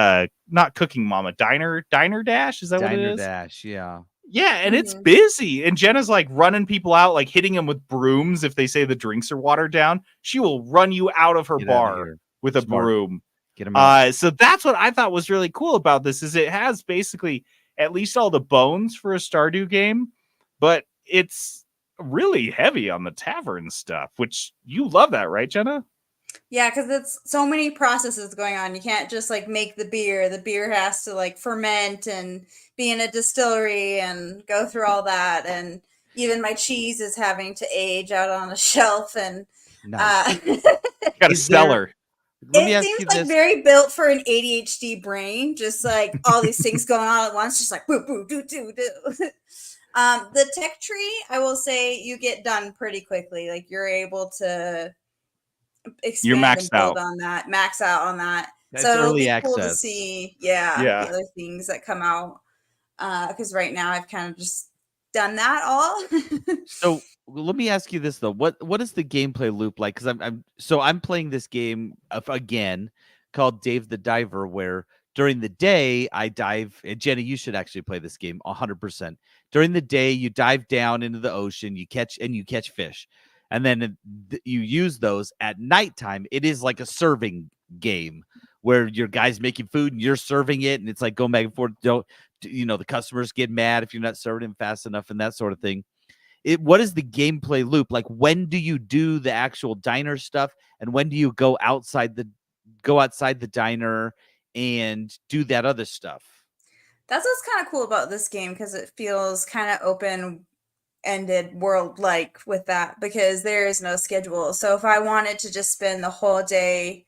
Not Cooking Mama, Diner Dash? Is that what it is? Diner Dash, yeah. Yeah, and it's Mhm. busy. And Jenna's like running people out, like hitting them with brooms if they say the drinks are watered down. She will run you out of her Get out of bar here. with a Smart. broom. Get him out. So that's what I thought was really cool about this is it has basically at least all the bones for a Stardew game, but it's really heavy on the tavern stuff, which you love that, right, Jenna? Yeah, because it's so many processes going on. You can't just like make the beer. The beer has to like ferment and be in a distillery and go through all that. And even my cheese is having to age out on a shelf. And Nice. Got a Is there- cellar. Let me it ask seems you like this. very built for an ADHD brain. Just like all these things going on at once, just like boo, boo, do, do, do. The tech tree, I will say, you get done pretty quickly. Like you're able to You're expand and maxed build out. on that, max out on that. That's So it'll early be cool to access. see, the Yeah. other things that come out. Because right now I've kind of just done that all. So let me ask you this though: what is the gameplay loop like? Because I'm playing this game again called Dave the Diver, where during the day I dive. And Jenny, you should actually play this game 100%. During the day, you dive down into the ocean, you catch fish, and then you use those at nighttime. It is like a serving game where your guy's making food and you're serving it, and it's like going back and forth. Don't the customers get mad if you're not serving them fast enough and that sort of thing. What is the gameplay loop like? When do you do the actual diner stuff, and when do you go outside the diner and do that other stuff? That's what's kind of cool about this game because it feels kind of open ended world like with that because there is no schedule. So if I wanted to just spend the whole day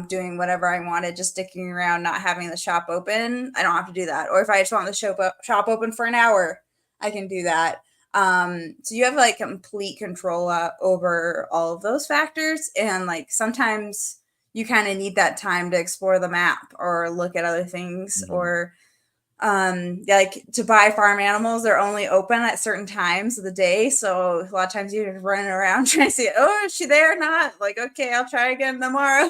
doing whatever I wanted, just sticking around, not having the shop open, I don't have to do that. Or if I just want the shop open for an hour, I can do that. So you have like complete control over all of those factors. And like sometimes you kind of need that time to explore the map or look at other things or like to buy farm animals, they're only open at certain times of the day, so a lot of times you're running around trying to see, oh, is she there or not? Like, okay, I'll try again tomorrow.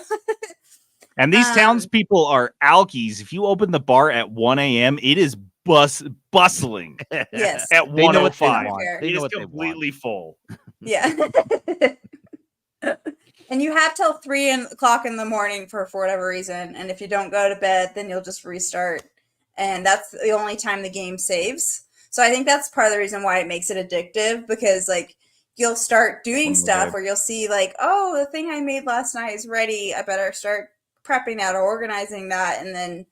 And these townspeople are alkies. If you open the bar at 1 a.m., it is bustling. Yes. At They know what they 1:05. want. It They It know is what they completely want. full. Yeah. And you have till 3 o'clock in the morning for whatever reason. And if you don't go to bed, then you'll just restart. And that's the only time the game saves. So I think that's part of the reason why it makes it addictive because like you'll start doing stuff where you'll see like, oh, the thing I made last night is ready. I better start prepping that or organizing that. And then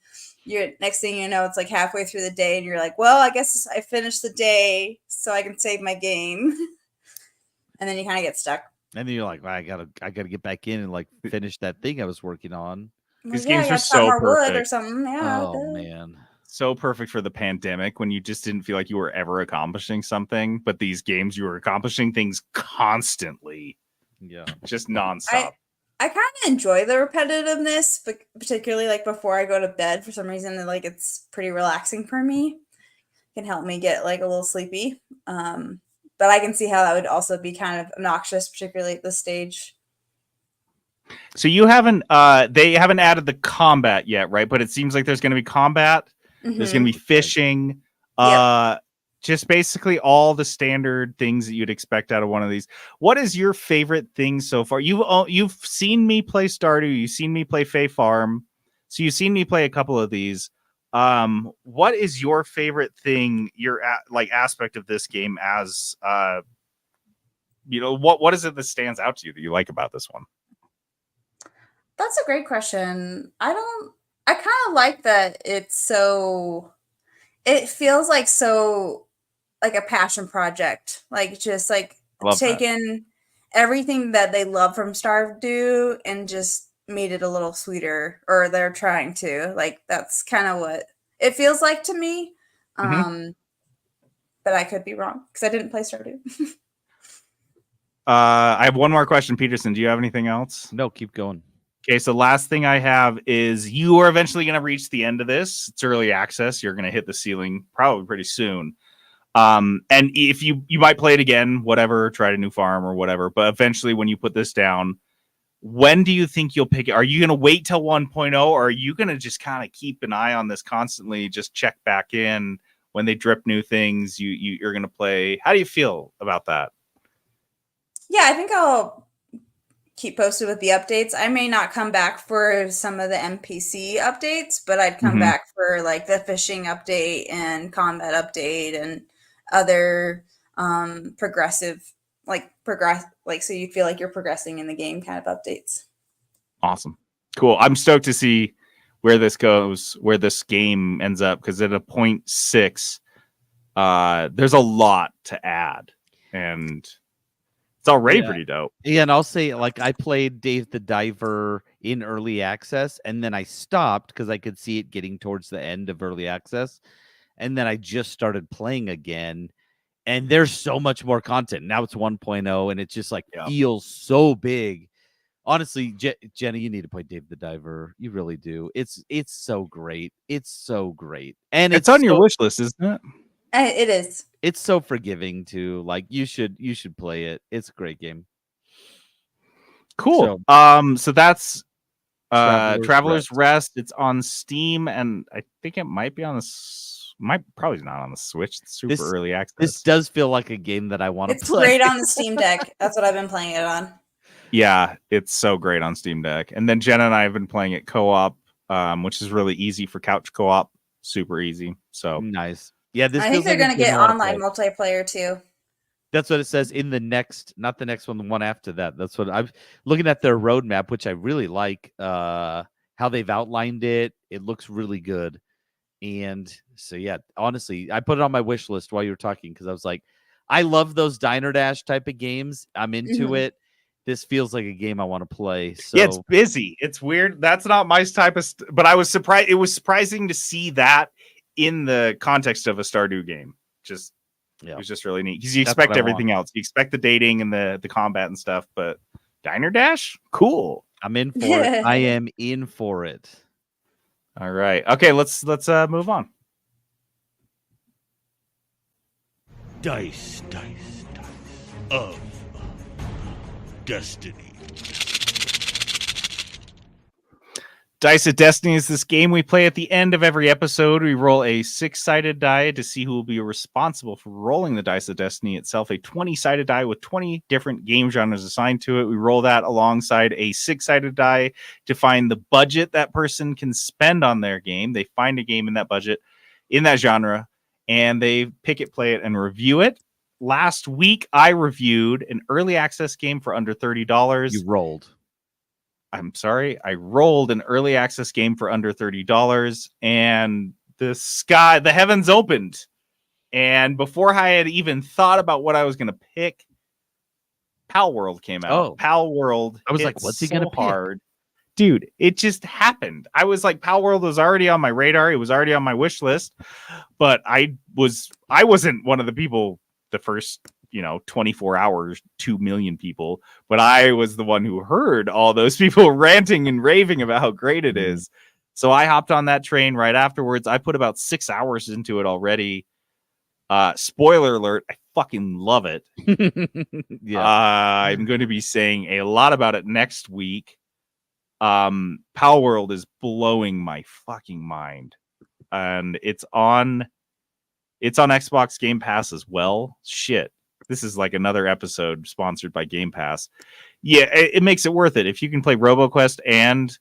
you're next thing you know, it's like halfway through the day and you're like, well, I guess I finished the day so I can save my game. And then you kind of get stuck. And then you're like, well, I gotta get back in and like finish that thing I was working on. These Yeah, games I are got some so more wood or perfect. something. Yeah. Oh man. So perfect for the pandemic when you just didn't feel like you were ever accomplishing something, but these games you were accomplishing things constantly, Yeah. just nonstop. I kind of enjoy the repetitiveness, but particularly like before I go to bed for some reason, like it's pretty relaxing for me. It can help me get like a little sleepy. But I can see how that would also be kind of obnoxious, particularly at this stage. So you haven't they haven't added the combat yet, right? But it seems like there's going to be combat. There's going to be fishing. Just basically all the standard things that you'd expect out of one of these. What is your favorite thing so far? You've seen me play Stardew, you've seen me play Fae Farm. So you've seen me play a couple of these. What is your favorite thing, like aspect of this game as what is it that stands out to you that you like about this one? That's a great question. I kind of like that it feels like so like a passion project. Like just like taking everything that they love from Stardew and just made it a little sweeter, or they're trying to. Like that's kind of what it feels like to me. But I could be wrong because I didn't play Stardew. I have one more question, Peterson. Do you have anything else? No, keep going. Okay, so last thing I have is you are eventually going to reach the end of this. It's early access. You're going to hit the ceiling probably pretty soon. And if you might play it again, whatever, try a new farm or whatever. But eventually when you put this down, when do you think you'll pick it? Are you going to wait till 1.0 or are you going to just kind of keep an eye on this constantly, just check back in when they drip new things, you're going to play. How do you feel about that? Yeah, I think I'll keep posted with the updates. I may not come back for some of the NPC updates, but I'd come back for like the fishing update and combat update and other progressive, so you feel like you're progressing in the game kind of updates. Awesome. Cool. I'm stoked to see where this goes, where this game ends up, because at a 0.6, there's a lot to add, and it's already pretty dope. Yeah, and I'll say, like, I played Dave the Diver in early access, and then I stopped because I could see it getting towards the end of early access, and then I just started playing again, and there's so much more content. Now it's 1.0, and it just, like, feels so big. Honestly, Jenny, you need to play Dave the Diver. You really do. It's so great. It's so great. And it's on your wish list, isn't it? It is. It's so forgiving too. Like you should play it. It's a great game. Cool. So that's Traveler's Rest. It's on Steam, and I think it might be on the probably not on the Switch. It's super early access. This does feel like a game that I want to play. It's great on the Steam Deck. That's what I've been playing it on. Yeah, it's so great on Steam Deck. And then Jenna and I have been playing it co-op, which is really easy for couch co-op. Super easy. So nice. Yeah, I think they're going to get online multiplayer too. That's what it says in the next, not the next one, the one after that. That's what I'm looking at their roadmap, which I really like. How they've outlined it. It looks really good. And so, yeah, honestly, I put it on my wish list while you were talking because I was like, I love those Diner Dash type of games. I'm into it. This feels like a game I want to play. So yeah, it's busy. It's weird. That's not my type of but I was surprised. It was surprising to see that in the context of a Stardew game. Just it was just really neat because you expect everything else. You expect the dating and the combat and stuff, but Diner Dash, cool. I'm in for it. I am in for it. All right. Okay, let's move on. Dice of Destiny. Dice of Destiny is this game we play at the end of every episode. We roll a 6-sided die to see who will be responsible for rolling the Dice of Destiny itself, a 20-sided die with 20 different game genres assigned to it. We roll that alongside a 6-sided die to find the budget that person can spend on their game. They find a game in that budget, in that genre, and they pick it, play it, and review it. Last week, I reviewed an early access game for under $30. You rolled. I'm sorry. I rolled an early access game for under $30, and the heavens opened. And before I had even thought about what I was going to pick, Pal World came out. Oh. Pal World. I was like, what's he going to pick? Dude, it just happened. I was like, Pal World was already on my radar. It was already on my wish list, but I wasn't one of the people the first 24 hours, 2 million people, but I was the one who heard all those people ranting and raving about how great it is. So I hopped on that train right afterwards. I put about 6 hours into it already. Spoiler alert, I fucking love it. I'm going to be saying a lot about it next week. Pal World is blowing my fucking mind, and it's on Xbox Game Pass as well. Shit. This is like another episode sponsored by Game Pass. Yeah, it makes it worth it. If you can play RoboQuest and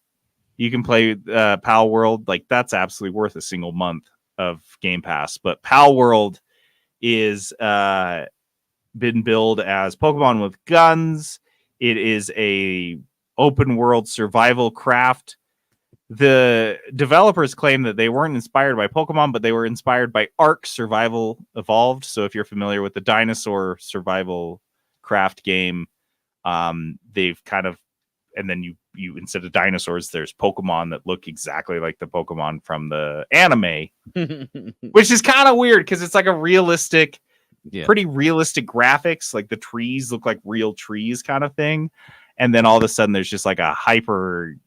you can play Pal World, like that's absolutely worth a single month of Game Pass. But Pal World is been billed as Pokemon with guns. It is a open world survival craft. The developers claim that they weren't inspired by Pokemon, but they were inspired by Ark Survival Evolved. So if you're familiar with the dinosaur survival craft game, they've kind of, and then you instead of dinosaurs, there's Pokemon that look exactly like the Pokemon from the anime, which is kind of weird because it's like a realistic, pretty realistic graphics. Like the trees look like real trees kind of thing. And then all of a sudden there's just like a hyper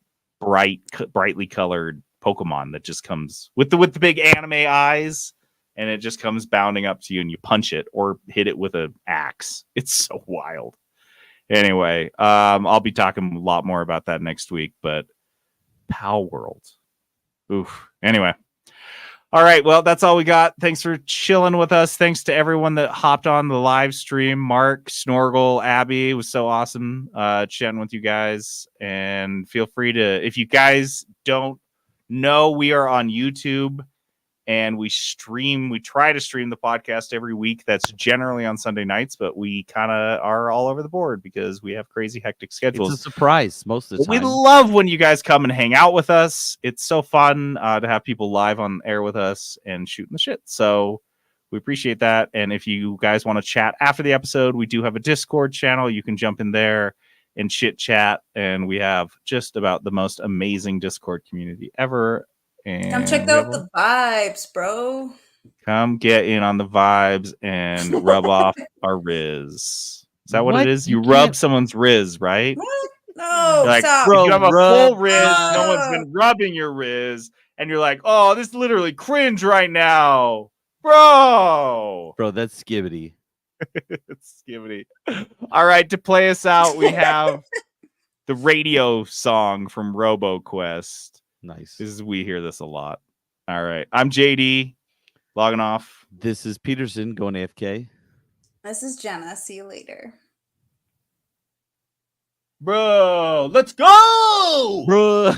brightly colored Pokemon that just comes with the big anime eyes, and it just comes bounding up to you and you punch it or hit it with an axe. It's so wild. Anyway, I'll be talking a lot more about that next week, but Pal World. Oof. Anyway. All right. Well, that's all we got. Thanks for chilling with us. Thanks to everyone that hopped on the live stream. Mark, Snorgle, Abby. It was so awesome chatting with you guys. And feel free to, if you guys don't know, we are on YouTube and we try to stream the podcast every week. That's generally on Sunday nights, but we kind of are all over the board because we have crazy hectic schedules. It's a surprise most of the We time. love when you guys come and hang out with us. It's so fun to have people live on air with us and shooting the shit. So we appreciate that. And if you guys want to chat after the episode, we do have a Discord channel. You can jump in there and chit chat. And we have just about the most amazing Discord community ever. And Come check out the vibes, bro. come get in on the vibes and rub off our Riz. Is that what it What? is? You You rub can't- someone's Riz, right? What? No, You're like, stop. if you have a full Riz, no one's Oh. been rubbing your Riz, and you're like, oh, this is literally cringe right now, bro. Bro, that's skibbity. It's skibbity. All right, to play us out, we have the radio song from RoboQuest. Nice. We hear this a lot. All right, I'm JD, logging off. This is Peterson going AFK. This is Jenna. See you later. Bro, let's go! Bro.